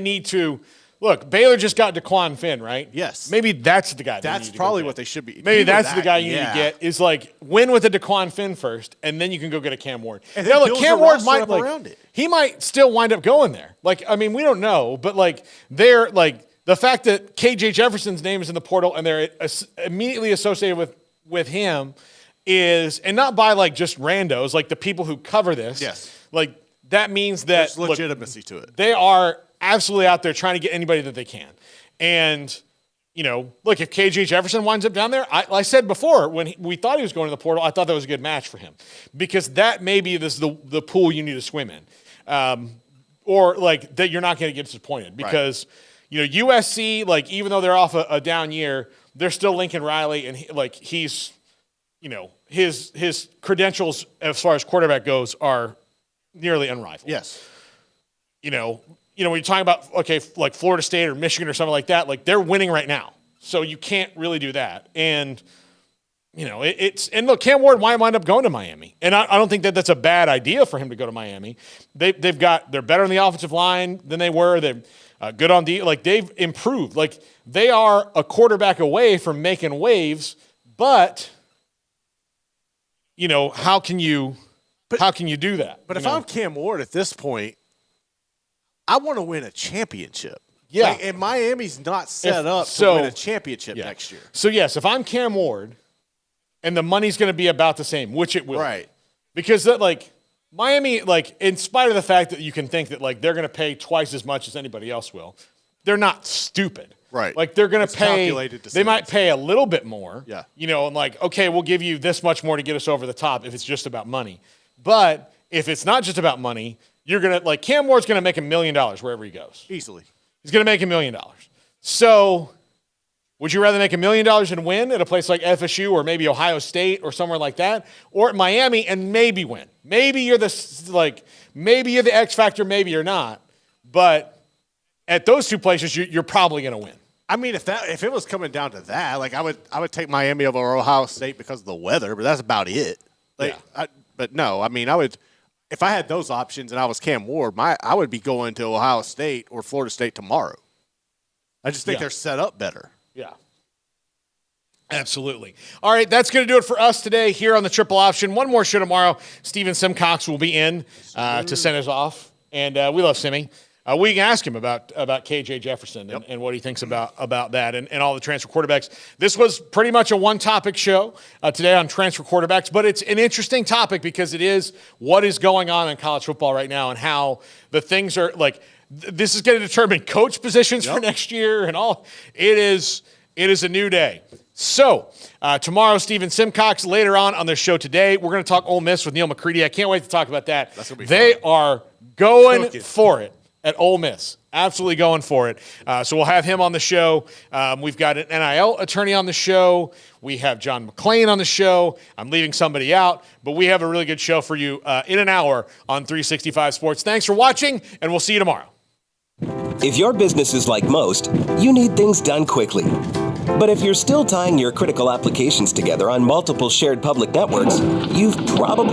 need to look. Baylor just got DeQuan Finn, right? Yes. Maybe that's the guy. That's probably what they should be. Maybe that's the guy you need to get. Is like win with a DeQuan Finn first, and then you can go get a Cam Ward. And then look, Cam Ward might around it. He might still wind up going there. Like I mean, we don't know, but like they're like the fact that KJ Jefferson's name is in the portal and they're immediately associated with him is, and not by like just randos, like the people who cover this. Yes. Like. That means that there's legitimacy to it. They are absolutely out there trying to get anybody that they can. And, look, if KJ Jefferson winds up down there, I said before, when we thought he was going to the portal, I thought that was a good match for him. Because that maybe is the pool you need to swim in. Or, like, that you're not going to get disappointed. Because, USC, like, even though they're off a down year, they're still Lincoln Riley. And, he's, his credentials as far as quarterback goes are nearly unrivaled. Yes. When you're talking about, okay, like Florida State or Michigan or something like that, like they're winning right now. So you can't really do that. And, and look, Cam Ward might wind up going to Miami. And I don't think that that's a bad idea for him to go to Miami. They're better on the offensive line than they were. They're good on they've improved. Like they are a quarterback away from making waves, but, how can you do that? But if I'm Cam Ward at this point, I want to win a championship. Yeah. And Miami's not set up to win a championship next year. So, yes, if I'm Cam Ward and the money's going to be about the same, which it will. Right. Because, Miami, in spite of the fact that you can think that, they're going to pay twice as much as anybody else will, they're not stupid. Right. Like they're going to pay, calculated they might pay a little bit more. Yeah. You know, and like, okay, we'll give you this much more to get us over the top if it's just about money. But if it's not just about money, you're going to, like, Cam Ward's going to make $1 million wherever he goes. Easily. He's going to make $1 million. So would you rather make $1 million and win at a place like FSU or maybe Ohio State or somewhere like that, or at Miami and maybe win? Maybe you're maybe you're the X factor, maybe you're not. But at those two places, you're probably going to win. I mean, if it was coming down to that, like I would take Miami over Ohio State because of the weather, but that's about it. Like, yeah. But no, I mean, I would, if I had those options and I was Cam Ward, I would be going to Ohio State or Florida State tomorrow. I just think they're set up better. Yeah. Absolutely. All right, that's going to do it for us today here on the Triple Option. One more show tomorrow. Steven Simcox will be in to send us off, and we love Simmy. We can ask him about KJ Jefferson and what he thinks about that and all the transfer quarterbacks. This was pretty much a one-topic show today on transfer quarterbacks, but it's an interesting topic because it is what is going on in college football right now and how the things are like. This is going to determine coach positions for next year and all. It is a new day. So tomorrow, Steven Simcox. Later on the show today, we're going to talk Ole Miss with Neil McCready. I can't wait to talk about that. That's gonna be They fun. are going for it at Ole Miss. Absolutely going for it. So we'll have him on the show. We've got an NIL attorney on the show. We have John McClain on the show. I'm leaving somebody out, but we have a really good show for you in an hour on 365 Sports. Thanks for watching, and we'll see you tomorrow. If your business is like most, you need things done quickly. But if you're still tying your critical applications together on multiple shared public networks, you've probably